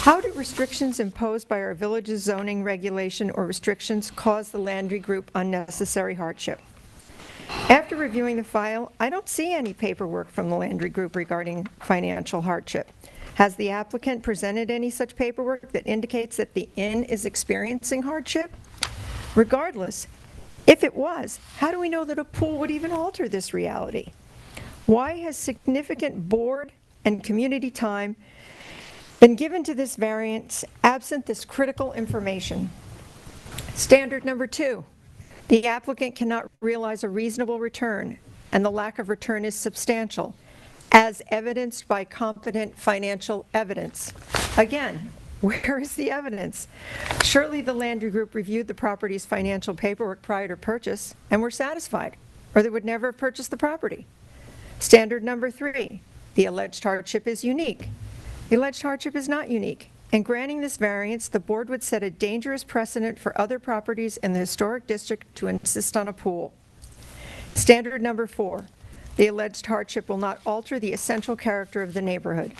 How do restrictions imposed by our village's zoning regulation or restrictions cause the Landry Group unnecessary hardship? After reviewing the file, I don't see any paperwork from the Landry Group regarding financial hardship. Has the applicant presented any such paperwork that indicates that the inn is experiencing hardship? Regardless, if it was, how do we know that a pool would even alter this reality? Why has significant board and community time been given to this variance absent this critical information? Standard number 2, the applicant cannot realize a reasonable return, and the lack of return is substantial, as evidenced by competent financial evidence. Again, where is the evidence? Surely the Landry Group reviewed the property's financial paperwork prior to purchase and were satisfied, or they would never have purchased the property. Standard number 3, the alleged hardship is unique. The alleged hardship is not unique. In granting this variance, the board would set a dangerous precedent for other properties in the historic district to insist on a pool. Standard number 4, the alleged hardship will not alter the essential character of the neighborhood.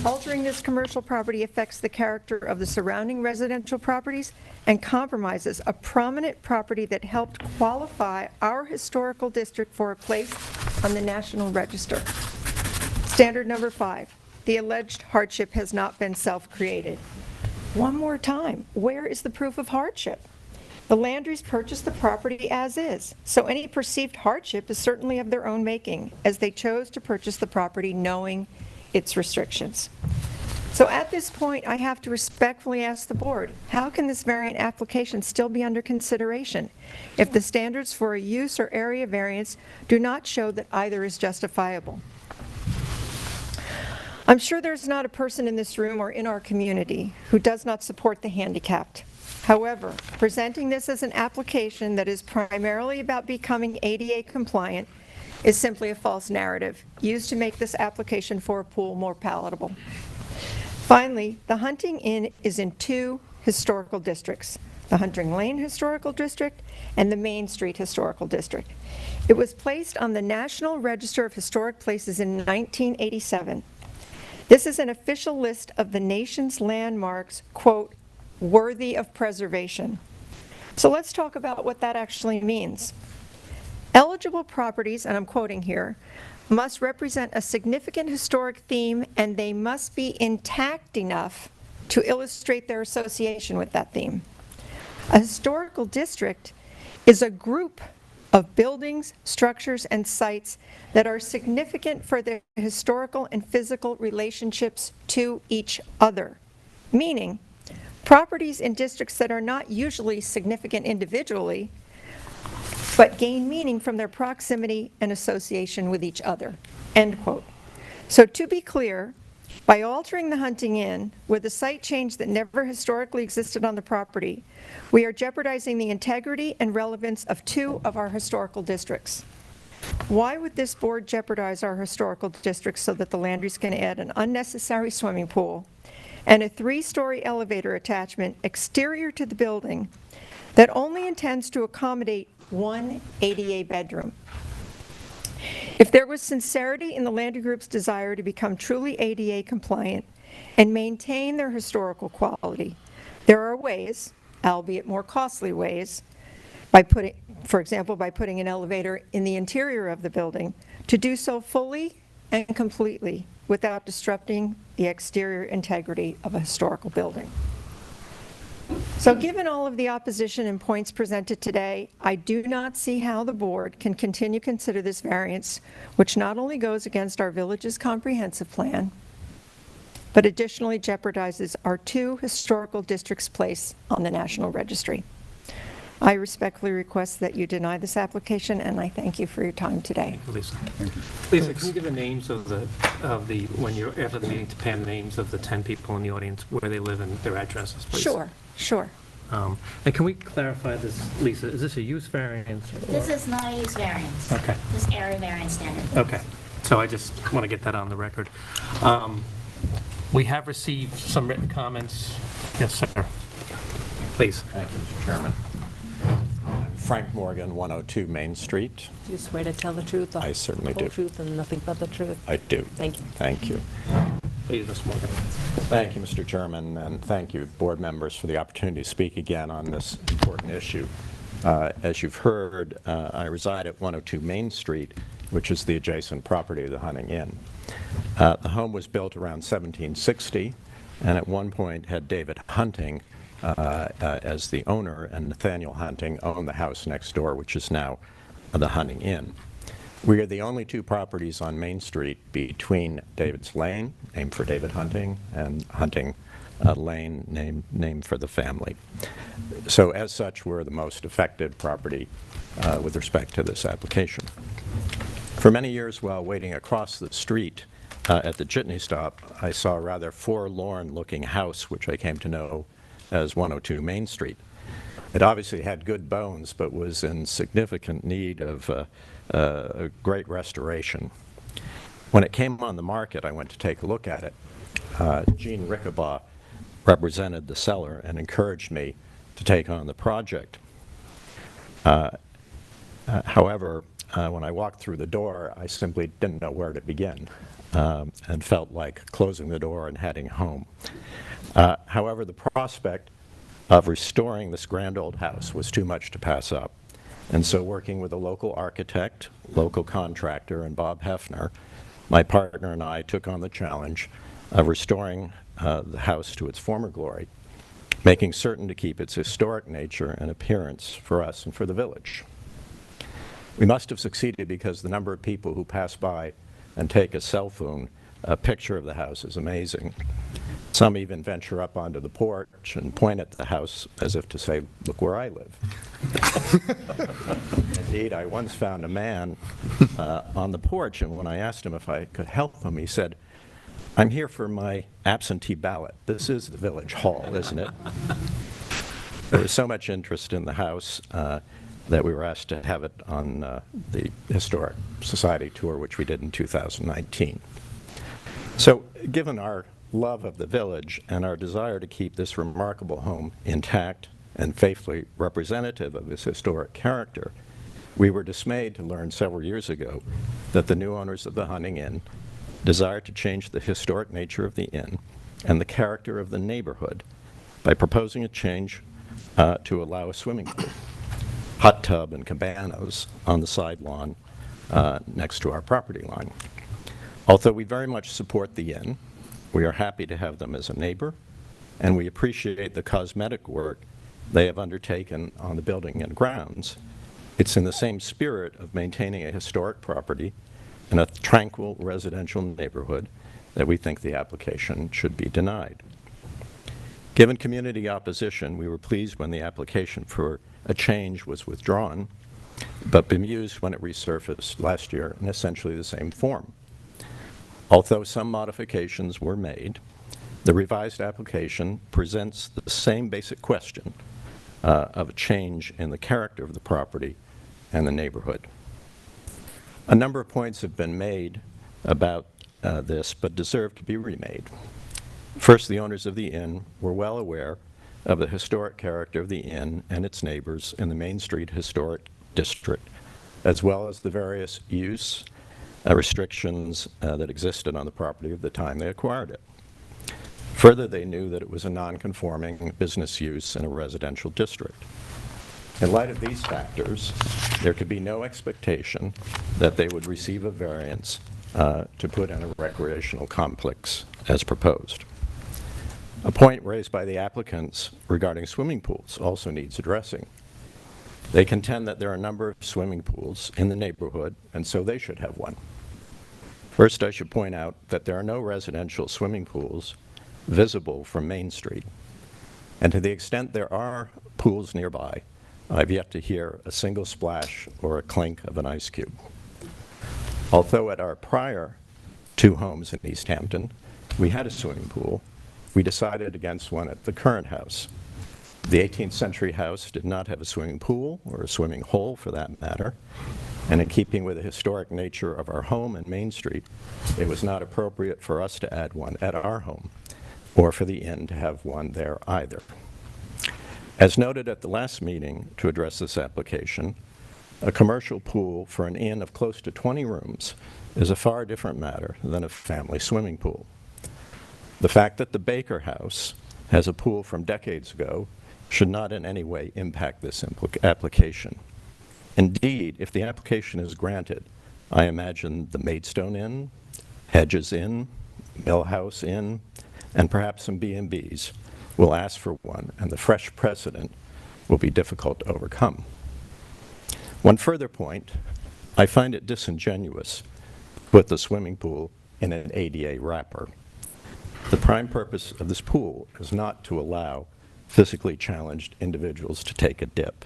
Altering this commercial property affects the character of the surrounding residential properties and compromises a prominent property that helped qualify our historical district for a place on the National Register. Standard number 5, the alleged hardship has not been self-created. One more time, where is the proof of hardship? The Landrys purchased the property as is, so any perceived hardship is certainly of their own making, as they chose to purchase the property knowing its restrictions. So at this point, I have to respectfully ask the board, how can this variant application still be under consideration if the standards for a use or area variance do not show that either is justifiable? I'm sure there's not a person in this room or in our community who does not support the handicapped. However, presenting this as an application that is primarily about becoming ADA compliant is simply a false narrative used to make this application for a pool more palatable. Finally, the Hunting Inn is in 2 historical districts, the Hunting Lane Historical District and the Main Street Historical District. It was placed on the National Register of Historic Places in 1987. This is an official list of the nation's landmarks, quote, worthy of preservation. So let's talk about what that actually means. Eligible properties, and I'm quoting here, must represent a significant historic theme, and they must be intact enough to illustrate their association with that theme. A historical district is a group of buildings, structures, and sites that are significant for their historical and physical relationships to each other, meaning properties in districts that are not usually significant individually, but gain meaning from their proximity and association with each other, end quote. So to be clear, by altering the Hunting Inn with a site change that never historically existed on the property, we are jeopardizing the integrity and relevance of two of our historical districts. Why would this board jeopardize our historical districts so that the Landrys can add an unnecessary swimming pool and a 3-story elevator attachment exterior to the building that only intends to accommodate one ADA bedroom? If there was sincerity in the Landry Group's desire to become truly ADA compliant and maintain their historical quality, there are ways, albeit more costly ways, for example, by putting an elevator in the interior of the building, to do so fully and completely without disrupting the exterior integrity of a historical building. So given all of the opposition and points presented today, I do not see how the board can continue to consider this variance, which not only goes against our village's comprehensive plan, but additionally jeopardizes our 2 historical districts' place on the National Registry. I respectfully request that you deny this application, and I thank you for your time today. Lisa. Lisa, can you give the names of the, when you're, after the meeting, to Pam, the names of the 10 people in the audience, where they live and their addresses, please? Sure, sure. And can we clarify this, Lisa, is this a use variance? This is not a use variance. Okay. This area variance standard. Okay, so I just want to get that on the record. We have received some written comments. Yes, sir. Please. Thank you, Mr. Chairman. Frank Morgan, 102 Main Street. Do you swear to tell the truth, the I certainly whole do. truth, and nothing but the truth? I do. Thank you. Thank you. Please, Ms. Morgan. Thank you, Mr. Chairman, and thank you, board members, for the opportunity to speak again on this important issue. As you've heard, I reside at 102 Main Street, which is the adjacent property of the Hunting Inn. The home was built around 1760, and at one point had David Hunting as the owner, and Nathaniel Hunting owned the house next door, which is now the Hunting Inn. We are the only 2 properties on Main Street between David's Lane, named for David Hunting, and Hunting Lane, named for the family. So as such, we're the most affected property with respect to this application. For many years while waiting across the street at the jitney stop, I saw a rather forlorn-looking house, which I came to know as 102 Main Street. It obviously had good bones, but was in significant need of a great restoration. When it came on the market, I went to take a look at it. Gene Rickabaugh represented the seller and encouraged me to take on the project. However, when I walked through the door, I simply didn't know where to begin and felt like closing the door and heading home. However, the prospect of restoring this grand old house was too much to pass up. And so working with a local architect, local contractor, and Bob Hefner, my partner and I took on the challenge of restoring the house to its former glory, making certain to keep its historic nature and appearance for us and for the village. We must have succeeded because the number of people who pass by and take a cell phone picture of the house is amazing. Some even venture up onto the porch and point at the house as if to say, look where I live. Indeed, I once found a man on the porch, and when I asked him if I could help him, he said, I'm here for my absentee ballot. This is the village hall, isn't it? There was so much interest in the house that we were asked to have it on the Historic Society tour, which we did in 2019. So given our love of the village and our desire to keep this remarkable home intact and faithfully representative of its historic character, we were dismayed to learn several years ago that the new owners of the Hunting Inn desired to change the historic nature of the inn and the character of the neighborhood by proposing a change to allow a swimming pool. hot tub and cabanas on the side lawn next to our property line. Although we very much support the inn, we are happy to have them as a neighbor, and we appreciate the cosmetic work they have undertaken on the building and grounds. It's in the same spirit of maintaining a historic property in a tranquil residential neighborhood that we think the application should be denied. Given community opposition, we were pleased when the application for a change was withdrawn, but bemused when it resurfaced last year in essentially the same form. Although some modifications were made, the revised application presents the same basic question of a change in the character of the property and the neighborhood. A number of points have been made about this, but deserve to be remade. First, the owners of the inn were well aware of the historic character of the inn and its neighbors in the Main Street Historic District, as well as the various use restrictions that existed on the property at the time they acquired it. Further, they knew that it was a non-conforming business use in a residential district. In light of these factors, there could be no expectation that they would receive a variance to put in a recreational complex as proposed. A point raised by the applicants regarding swimming pools also needs addressing. They contend that there are a number of swimming pools in the neighborhood, and so they should have one. First, I should point out that there are no residential swimming pools visible from Main Street. And to the extent there are pools nearby, I've yet to hear a single splash or a clink of an ice cube. Although at our prior 2 homes in East Hampton, we had a swimming pool, we decided against one at the current house. The 18th century house did not have a swimming pool, or a swimming hole for that matter, and in keeping with the historic nature of our home in Main Street, it was not appropriate for us to add one at our home, or for the inn to have one there either. As noted at the last meeting to address this application, a commercial pool for an inn of close to 20 rooms is a far different matter than a family swimming pool. The fact that the Baker House has a pool from decades ago should not in any way impact this application. Indeed, if the application is granted, I imagine the Maidstone Inn, Hedges Inn, Mill House Inn, and perhaps some B&Bs will ask for one, and the fresh precedent will be difficult to overcome. One further point, I find it disingenuous to put the swimming pool in an ADA wrapper. The prime purpose of this pool is not to allow physically challenged individuals to take a dip.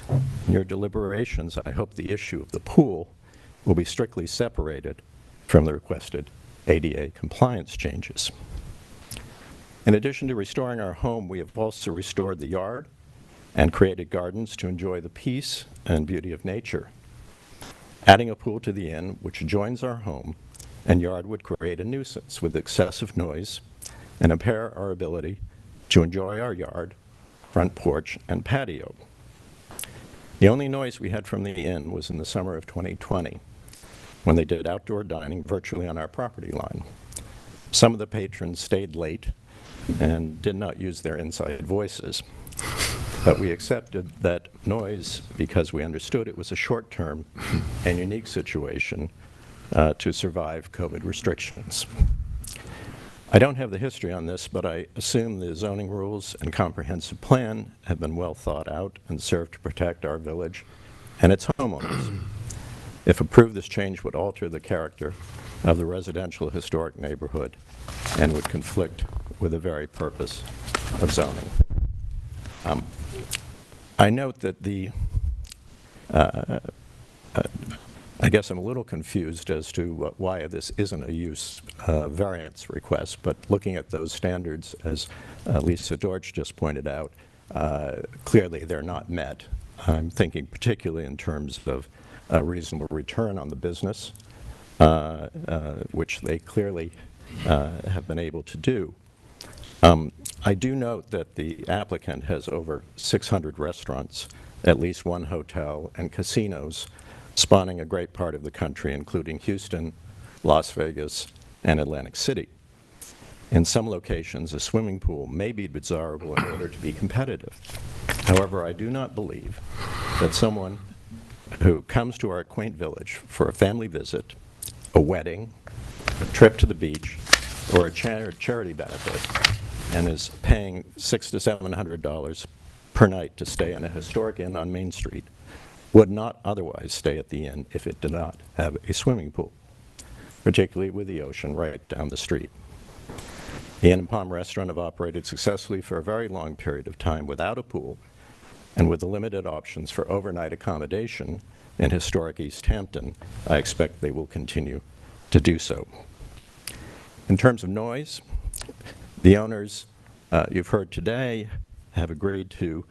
In your deliberations, I hope the issue of the pool will be strictly separated from the requested ADA compliance changes. In addition to restoring our home, we have also restored the yard and created gardens to enjoy the peace and beauty of nature. Adding a pool to the inn, which adjoins our home and yard, would create a nuisance with excessive noise and impair our ability to enjoy our yard, front porch, and patio. The only noise we had from the inn was in the summer of 2020, when they did outdoor dining virtually on our property line. Some of the patrons stayed late and did not use their inside voices, but we accepted that noise because we understood it was a short-term and unique situation to survive COVID restrictions. I don't have the history on this, but I assume the zoning rules and comprehensive plan have been well thought out and serve to protect our village and its homeowners. If approved, this change would alter the character of the residential historic neighborhood and would conflict with the very purpose of zoning. I note that I guess I'm a little confused as to why this isn't a use variance request, but looking at those standards, as Lisa Dorch just pointed out, clearly they're not met. I'm thinking particularly in terms of a reasonable return on the business, which they clearly have been able to do. I do note that the applicant has over 600 restaurants, at least 1 hotel, and casinos spanning a great part of the country, including Houston, Las Vegas, and Atlantic City. In some locations, a swimming pool may be desirable in order to be competitive. However, I do not believe that someone who comes to our quaint village for a family visit, a wedding, a trip to the beach, or a charity benefit, and is paying $600 to $700 per night to stay in a historic inn on Main Street, would not otherwise stay at the inn if it did not have a swimming pool, particularly with the ocean right down the street. The Inn and Palm Restaurant have operated successfully for a very long period of time without a pool, and with the limited options for overnight accommodation in historic East Hampton, I expect they will continue to do so. In terms of noise, the owners, you've heard today, have agreed to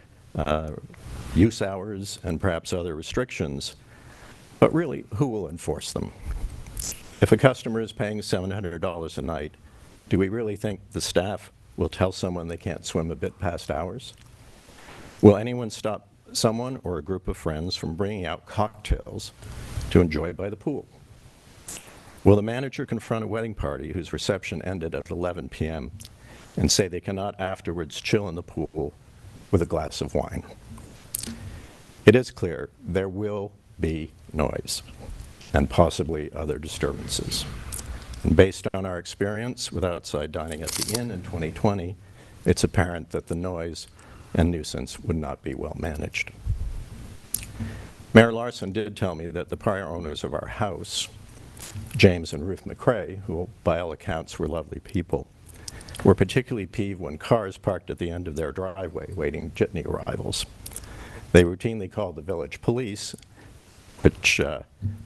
use hours and perhaps other restrictions, but really, who will enforce them? If a customer is paying $700 a night, do we really think the staff will tell someone they can't swim a bit past hours? Will anyone stop someone or a group of friends from bringing out cocktails to enjoy by the pool? Will the manager confront a wedding party whose reception ended at 11 p.m. and say they cannot afterwards chill in the pool with a glass of wine? It is clear there will be noise and possibly other disturbances. And based on our experience with outside dining at the inn in 2020, it's apparent that the noise and nuisance would not be well managed. Mayor Larson did tell me that the prior owners of our house, James and Ruth McCrae, who by all accounts were lovely people, were particularly peeved when cars parked at the end of their driveway waiting jitney arrivals. They routinely called the village police, which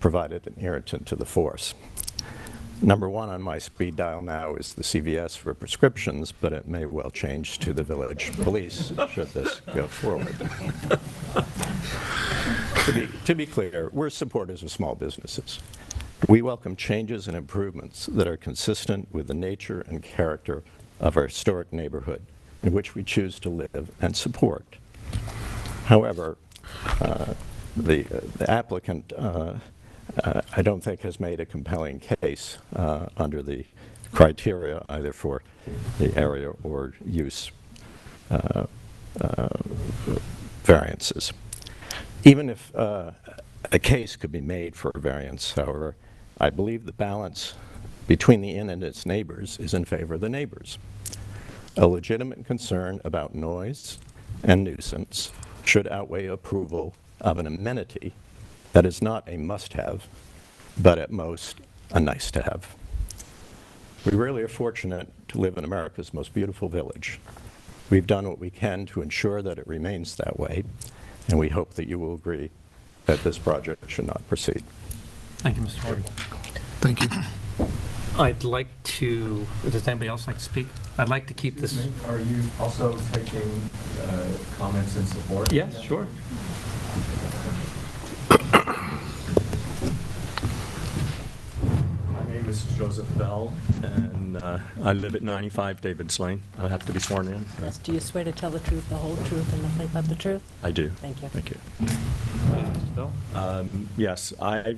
provided an irritant to the force. Number one on my speed dial now is the CVS for prescriptions, but it may well change to the village police should this go forward. To be clear, we're supporters of small businesses. We welcome changes and improvements that are consistent with the nature and character of our historic neighborhood in which we choose to live and support. However, the applicant I don't think has made a compelling case under the criteria either for the area or use variances. Even if a case could be made for a variance, however, I believe the balance between the inn and its neighbors is in favor of the neighbors. A legitimate concern about noise and nuisance should outweigh approval of an amenity that is not a must-have, but at most a nice-to-have. We really are fortunate to live in America's most beautiful village. We've done what we can to ensure that it remains that way, and we hope that you will agree that this project should not proceed. Thank you, Mr. Hardy. Thank you. I'd like to, does anybody else like to speak? I'd like to keep this. Are you also taking comments in support? Yes, sure. My name is Joseph Bell, and I live at 95 Davids Lane. I have to be sworn in. Yes, do you swear to tell the truth, the whole truth, and nothing but the truth? I do. Thank you. Thank you. Bill? Yes, I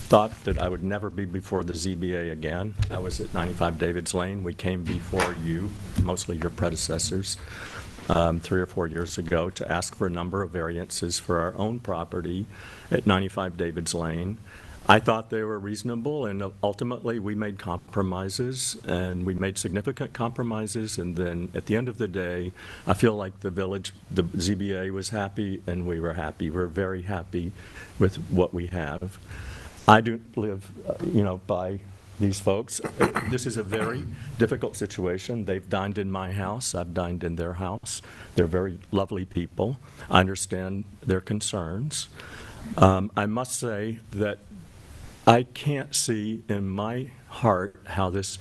thought that I would never be before the ZBA again. I was at 95 Davids Lane. We came before you, mostly your predecessors, 3 or 4 years ago to ask for a number of variances for our own property at 95 Davids Lane. I thought they were reasonable, and ultimately we made compromises, and we made significant compromises, and then at the end of the day, I feel like the village, the ZBA was happy, and we were happy. We're very happy with what we have. I do live, by these folks. This is a very difficult situation. They've dined in my house. I've dined in their house. They're very lovely people. I understand their concerns. I must say that I can't see in my heart how this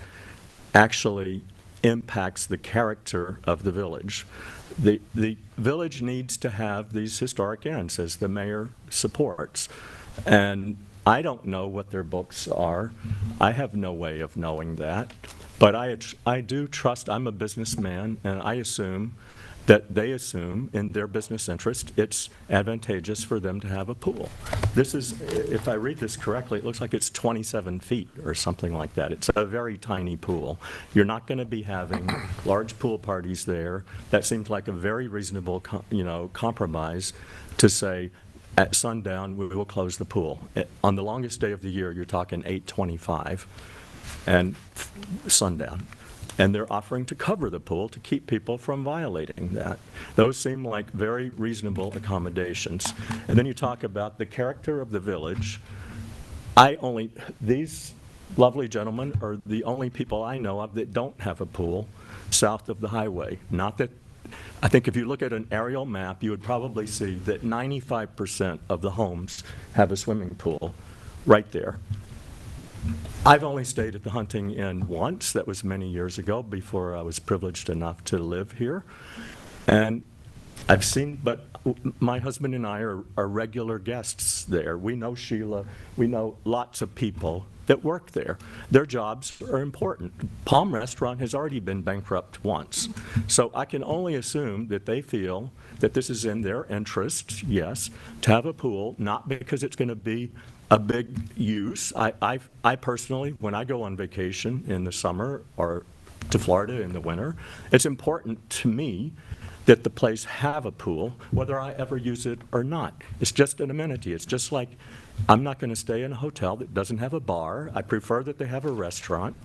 actually impacts the character of the village. The village needs to have these historic inns, as the mayor supports. And I don't know what their books are. I have no way of knowing that. But I do trust, I'm a businessman, and I assume that they assume in their business interest it's advantageous for them to have a pool. This is, if I read this correctly, it looks like it's 27 feet or something like that. It's a very tiny pool. You're not going to be having large pool parties there. That seems like a very reasonable compromise to say, at sundown, we will close the pool. On the longest day of the year, you're talking 8:25 and sundown. And they're offering to cover the pool to keep people from violating that. Those seem like very reasonable accommodations. And then you talk about the character of the village. These lovely gentlemen are the only people I know of that don't have a pool south of the highway. Not that, I think if you look at an aerial map, you would probably see that 95% of the homes have a swimming pool right there. I've only stayed at the Hunting Inn once. That was many years ago before I was privileged enough to live here. And I've seen, but my husband and I are regular guests there. We know Sheila. We know lots of people that work there. Their jobs are important. Palm Restaurant has already been bankrupt once. So I can only assume that they feel that this is in their interest, yes, to have a pool, not because it's going to be a big use. I personally, when I go on vacation in the summer or to Florida in the winter, it's important to me that the place have a pool, whether I ever use it or not. It's just an amenity. It's just like I'm not going to stay in a hotel that doesn't have a bar. I prefer that they have a restaurant.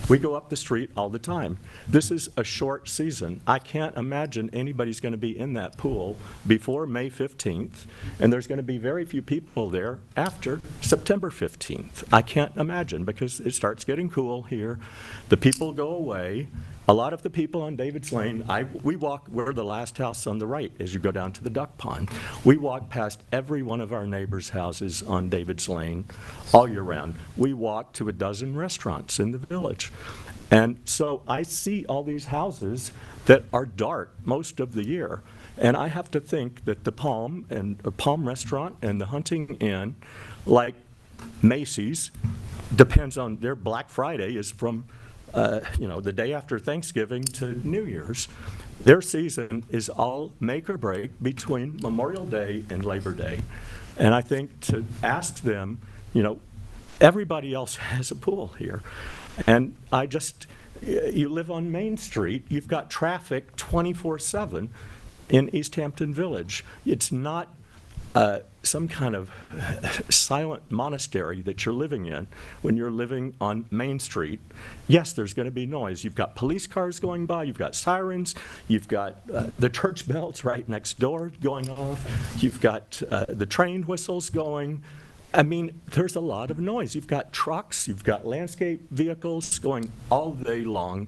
We go up the street all the time. This is a short season. I can't imagine anybody's going to be in that pool before May 15th, and there's going to be very few people there after September 15th. I can't imagine, because it starts getting cool here. The people go away. A lot of the people on David's Lane, we're the last house on the right as you go down to the duck pond. We walk past every one of our neighbors' houses on David's Lane all year round. We walk to a dozen restaurants in the village. And so I see all these houses that are dark most of the year. And I have to think that the Palm Restaurant and the Hunting Inn, like Macy's, depends on their Black Friday is from the day after Thanksgiving to New Year's. Their season is all make or break between Memorial Day and Labor Day. And I think to ask them, everybody else has a pool here. And you live on Main Street, you've got traffic 24/7 in East Hampton Village. It's not some kind of silent monastery that you're living in when you're living on Main Street. Yes, there's going to be noise. You've got police cars going by, you've got sirens, you've got the church bells right next door going off, you've got the train whistles going. I mean, there's a lot of noise. You've got trucks, you've got landscape vehicles going all day long.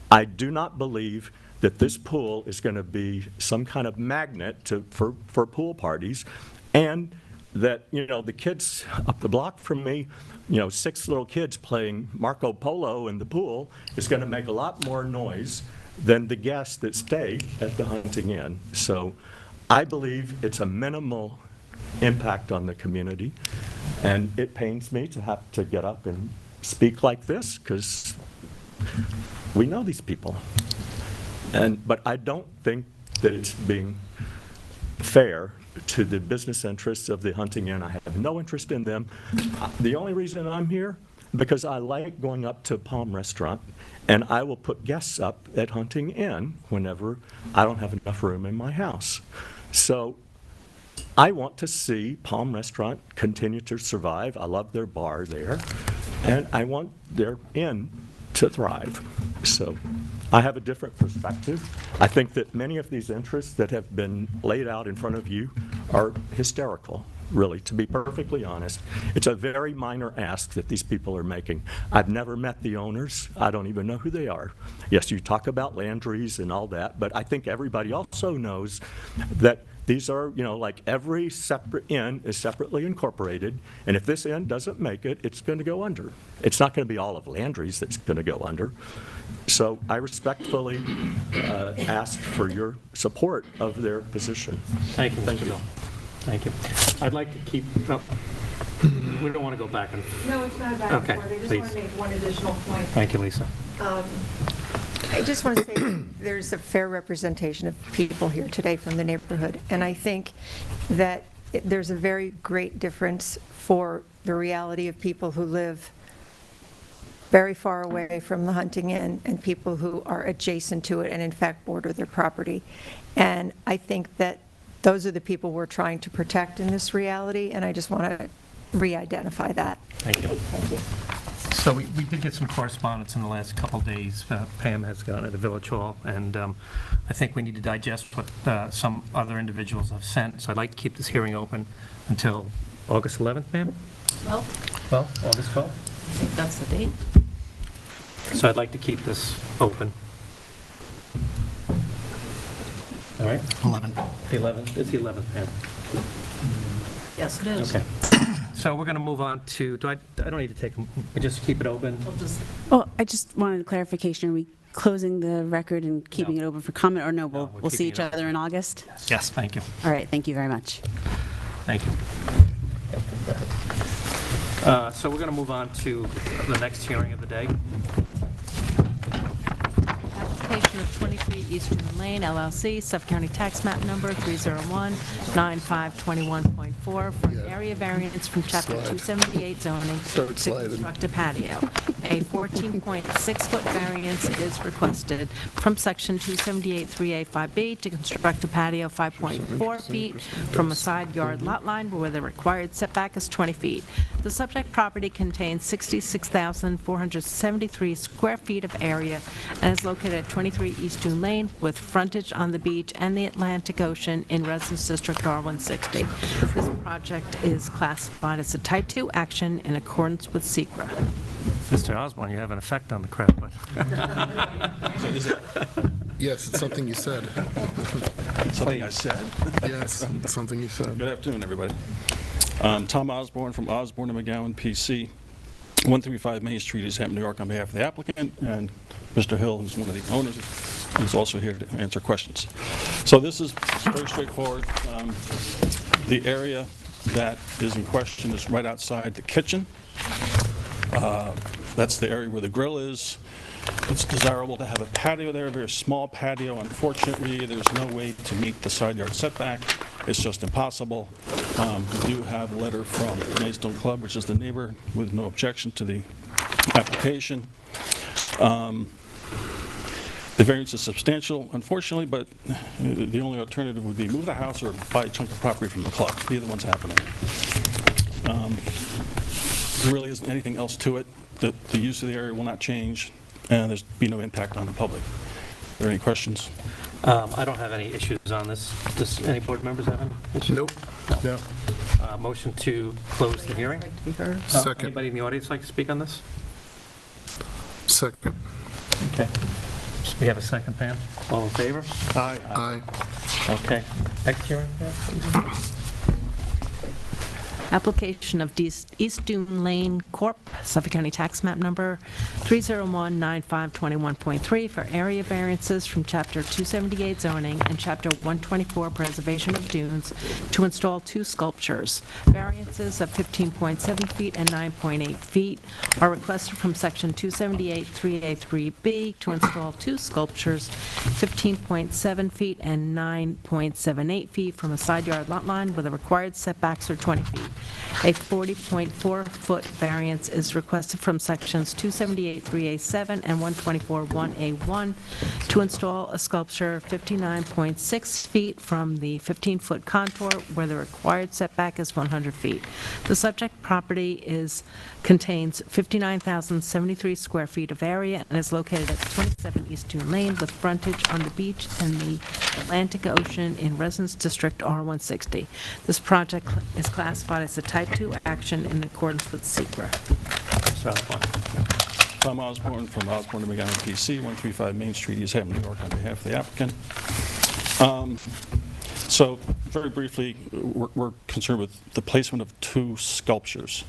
I do not believe that this pool is going to be some kind of magnet for pool parties, and that, the kids up the block from me, 6 little kids playing Marco Polo in the pool is going to make a lot more noise than the guests that stay at the Hunting Inn. So I believe it's a minimal impact on the community, and it pains me to have to get up and speak like this, because we know these people. But I don't think that it's being fair to the business interests of the Hunting Inn. I have no interest in them. The only reason I'm here, because I like going up to Palm Restaurant, and I will put guests up at Hunting Inn whenever I don't have enough room in my house. So I want to see Palm Restaurant continue to survive. I love their bar there, and I want their inn to thrive. So I have a different perspective. I think that many of these interests that have been laid out in front of you are hysterical, really, to be perfectly honest. It's a very minor ask that these people are making. I've never met the owners. I don't even know who they are. Yes, you talk about Landry's and all that, but I think everybody also knows that these are, like every separate inn is separately incorporated, and if this inn doesn't make it, it's going to go under. It's not going to be all of Landry's that's going to go under. So I respectfully ask for your support of their position. Thank you, Mr. Bill. Thank you. I'd like to keep, we don't want to go back and. No, it's not back and Okay, forth. I just please. want to make one additional point. Thank you, Lisa. I just want to say there's a fair representation of people here today from the neighborhood, and I think that there's a very great difference for the reality of people who live very far away from the Hunting Inn and people who are adjacent to it and in fact border their property. And I think that those are the people we're trying to protect in this reality, and I just want to re-identify that. Thank you. So we did get some correspondence in the last couple of days. Pam has gone to the Village Hall, and I think we need to digest what some other individuals have sent. So I'd like to keep this hearing open until August 11th, ma'am? Well, August 12th? I think that's the date. So I'd like to keep this open. All right? 11. The 11th, it's the 11th, ma'am. Yes, it is. Okay. So we're going to move on to, I don't need to take, we just keep it open? We'll just Well, I just wanted clarification. Are we closing the record and keeping it open for comment, or no, we're we'll see keeping each it open. other in August? Yes, thank you. All right, thank you very much. Thank you. So we're going to move on to the next hearing of the day. application of 23 Eastern Lane LLC, Suffolk County Tax Map Number 301-9521.4 for an area variance from Chapter 278 zoning to construct a patio. A 14.6-foot variance is requested from Section 278-3A-5B to construct a patio 5.4 feet from a side yard lot line where the required setback is 20 feet. The subject property contains 66,473 square feet of area and is located at 23 East Dune Lane with frontage on the beach and the Atlantic Ocean in Residence District R160. This project is classified as a Type 2 action in accordance with SECRA. Mr. Osborne, you have an effect on the crowd, but... Yes, it's something you said. Something I said? Yes, it's something you said. Good afternoon, everybody. Tom Osborne from Osborne and McGowan, PC, 135 Main Street, East Hampton, New York, on behalf of the applicant, and Mr. Hill, who's one of the owners, is also here to answer questions. So this is very straightforward. The area that is in question is right outside the kitchen. That's the area where the grill is. It's desirable to have a patio there, a very small patio. Unfortunately, there's no way to meet the side yard setback. It's just impossible. We do have a letter from Maidstone Club, which is the neighbor, with no objection to the application. The variance is substantial, unfortunately, but the only alternative would be move the house or buy a chunk of property from the club. Neither one's happening. There really isn't anything else to it. The use of the area will not change, and there's be no impact on the public. Are there any questions? I don't have any issues on this. Does any board members have any issues? Nope. No. Motion to close the hearing? Second. Anybody in the audience like to speak on this? Second. Okay. We have a second, Pam. All in favor? Aye. Aye. Okay. Next hearing, Pam, please. Application of East Dune Lane Corp., Suffolk County Tax Map Number 301-9521.3 for area variances from Chapter 278 zoning and Chapter 124 preservation of dunes to install two sculptures. Variances of 15.7 feet and 9.8 feet are requested from Section 278-3A-3B to install two sculptures 15.7 feet and 9.78 feet from a side yard lot line where the required setbacks are 20 feet. A 40.4-foot variance is requested from Sections 278-3A7 and 124-1A1 to install a sculpture 59.6 feet from the 15-foot contour where the required setback is 100 feet. The subject property contains 59,073 square feet of area and is located at 27 East Dune Lane with frontage on the beach and the Atlantic Ocean in Residence District R160. This project is classified as a Type 2 action in accordance with SECRA. Tom Osborne from Osborne and McGowan, PC, 135 Main Street, East Hampton, New York, on behalf of the applicant. So very briefly, we're concerned with the placement of two sculptures.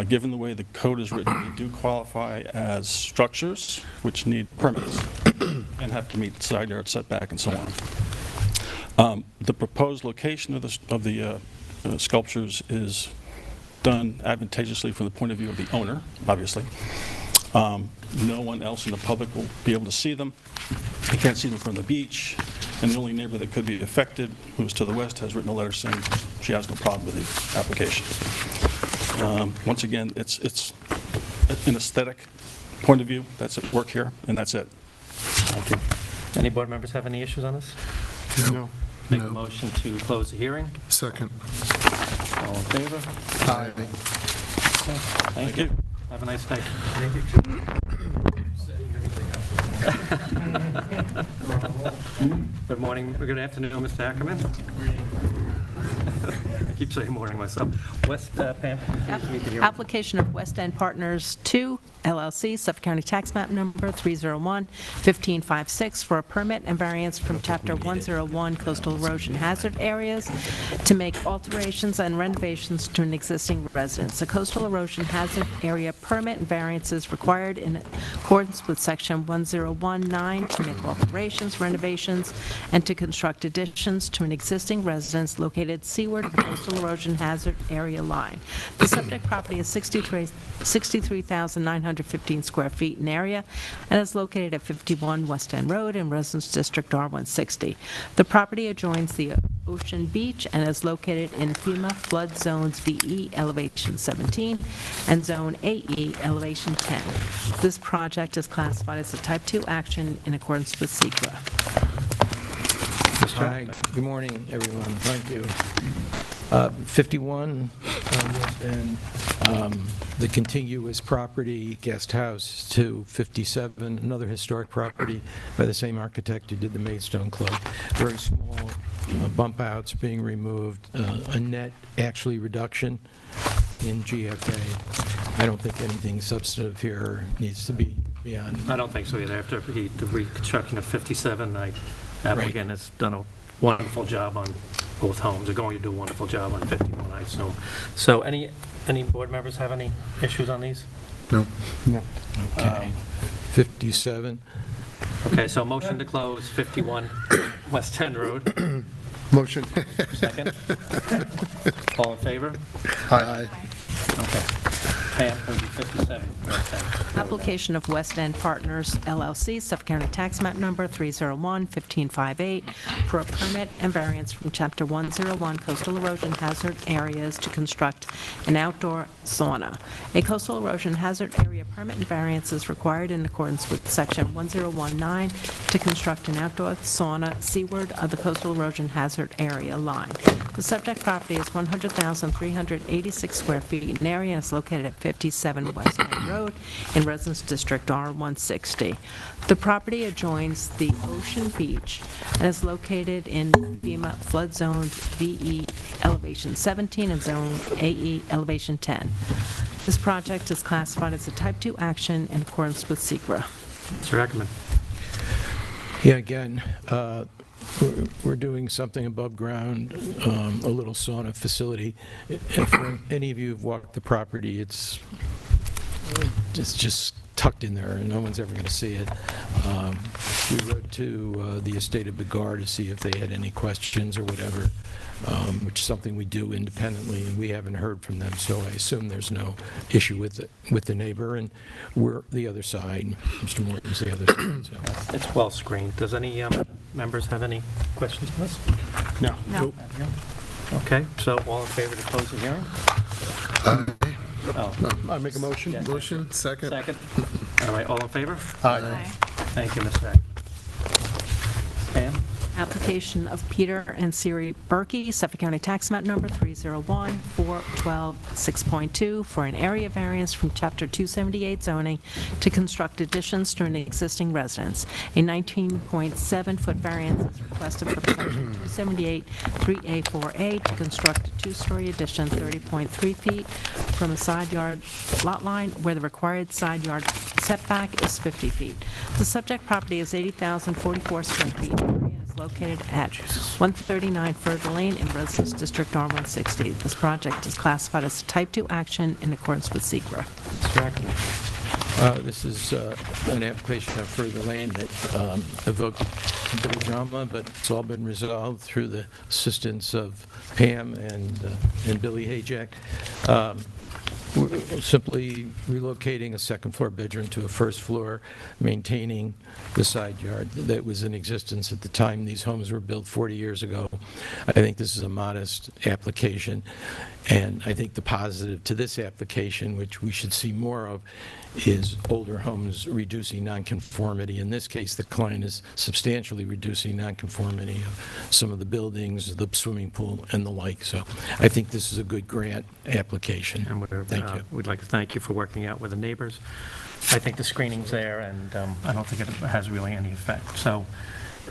Given the way the code is written, they do qualify as structures, which need permits and have to meet side yard setback and so on. The proposed location of the sculptures is done advantageously from the point of view of the owner, obviously. No one else in the public will be able to see them. You can't see them from the beach, and the only neighbor that could be affected, who's to the west, has written a letter saying she has no problem with the application. Once again, it's an aesthetic point of view that's at work here, and that's it. Thank you. Any board members have any issues on this? No. Make a motion to close the hearing. Second. All in favor? Aye. Thank you. Have a nice day. Good morning, good afternoon, Mr. Ackerman. I keep saying morning myself. West, Pam, please meet the hearing. Application of West End Partners II LLC, Suffolk County Tax Map Number 301-1556, for a permit and variance from Chapter 101 Coastal Erosion Hazard Areas to make alterations and renovations to an existing residence. A coastal erosion hazard area permit and variance is required in accordance with Section 1019 to make alterations, renovations, and to construct additions to an existing residence located seaward of the coastal erosion hazard area line. The subject property is 63,915 square feet in area and is located at 51 West End Road in Residence District R160. The property adjoins the Ocean Beach and is located in FEMA flood zones VE elevation 17 and zone AE elevation 10. This project is classified as a type 2 action in accordance with SECRA. Hi, good morning, everyone. Thank you. 51 West End, the contiguous property, guest house, to 57, another historic property by the same architect who did the Maidstone Club. Very small bump outs being removed, a net actually reduction in GFA. I don't think anything substantive here needs to be beyond. I don't think so either. After the reconstruction of 57, applicant has done a wonderful job on both homes. They're going to do a wonderful job on 51, I assume. So any board members have any issues on these? No. Okay. 57. Okay, so motion to close 51 West End Road. Motion. Second. All in favor? Aye. Okay. Pam, will be 57 West End. Application of West End Partners LLC, Suffolk County Tax Map Number 301-1558, for a permit and variance from Chapter 101 Coastal Erosion Hazard Areas to construct an outdoor sauna. A coastal erosion hazard area permit and variance is required in accordance with Section 1019 to construct an outdoor sauna seaward of the coastal erosion hazard area line. The subject property is 100,386 square feet in area and is located at 57 West End Road in Residence District R160. The property adjoins the Ocean Beach and is located in FEMA flood zones VE elevation 17 and zone AE elevation 10. This project is classified as a type 2 action in accordance with SECRA. Mr. Ackerman. Yeah, again, we're doing something above ground, a little sauna facility. If any of you have walked the property, it's just tucked in there, and no one's ever going to see it. We wrote to the estate of Bigar to see if they had any questions or whatever, which is something we do independently, and we haven't heard from them, so I assume there's no issue with the neighbor, and we're the other side. Mr. Morton's the other side. So. It's well screened. Does any members have any questions for us? No. Nope. Okay, so all in favor to close the hearing? Oh. I make a motion. Yes. Motion. Second. Second. All right, all in favor? Aye. Thank you, Ms. Sack. Pam? Application of Peter and Siri Berkey, Suffolk County Tax Map Number 301-412-6.2, for an area variance from Chapter 278 zoning to construct additions to an existing residence. A 19.7-foot variance is requested for Section 278 3A4A to construct a two-story addition 30.3 feet from a side yard lot line where the required side yard setback is 50 feet. The subject property is 80,044 square feet. Located at 139 Fergal Lane in Residence District R160. This project is classified as a Type 2 action in accordance with SECRA. Mr. Ackerman. This is an application of further land that evoked a bit of drama, but it's all been resolved through the assistance of Pam and Billy Hajek. We're simply relocating a second-floor bedroom to a first floor, maintaining the side yard that was in existence at the time these homes were built 40 years ago. I think this is a modest application. And I think the positive to this application, which we should see more of, is older homes reducing nonconformity. In this case, the client is substantially reducing nonconformity of some of the buildings, the swimming pool, and the like. So I think this is a good grant application. And Thank you. we'd like to thank you for working out with the neighbors. I think the screening's there, and I don't think it has really any effect. So,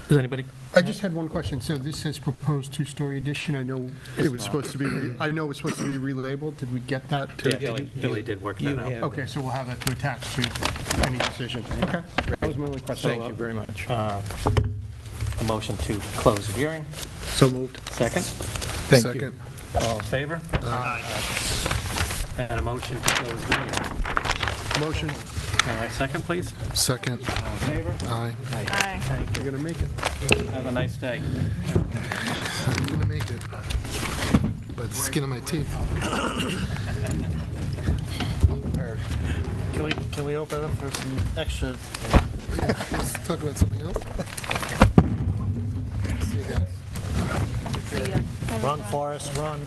does anybody? I just had one question. So this says proposed two-story addition. I know it was supposed to be, relabeled. Did we get that? Billy did work that out. Okay, so we'll have that to attach to any decision. Okay, that was my only question. Thank you very much. A motion to close the hearing. So moved. Second. Thank you. Second. All in favor? Aye. And a motion to close the hearing. Motion. All right, second, please. Second. All in favor? Aye. Aye. You're going to make it. Have a nice day. I'm gonna make it. By the skin of my teeth. Can we open up for some extra? Let's talk about something else. See you guys. Run, Forrest, run.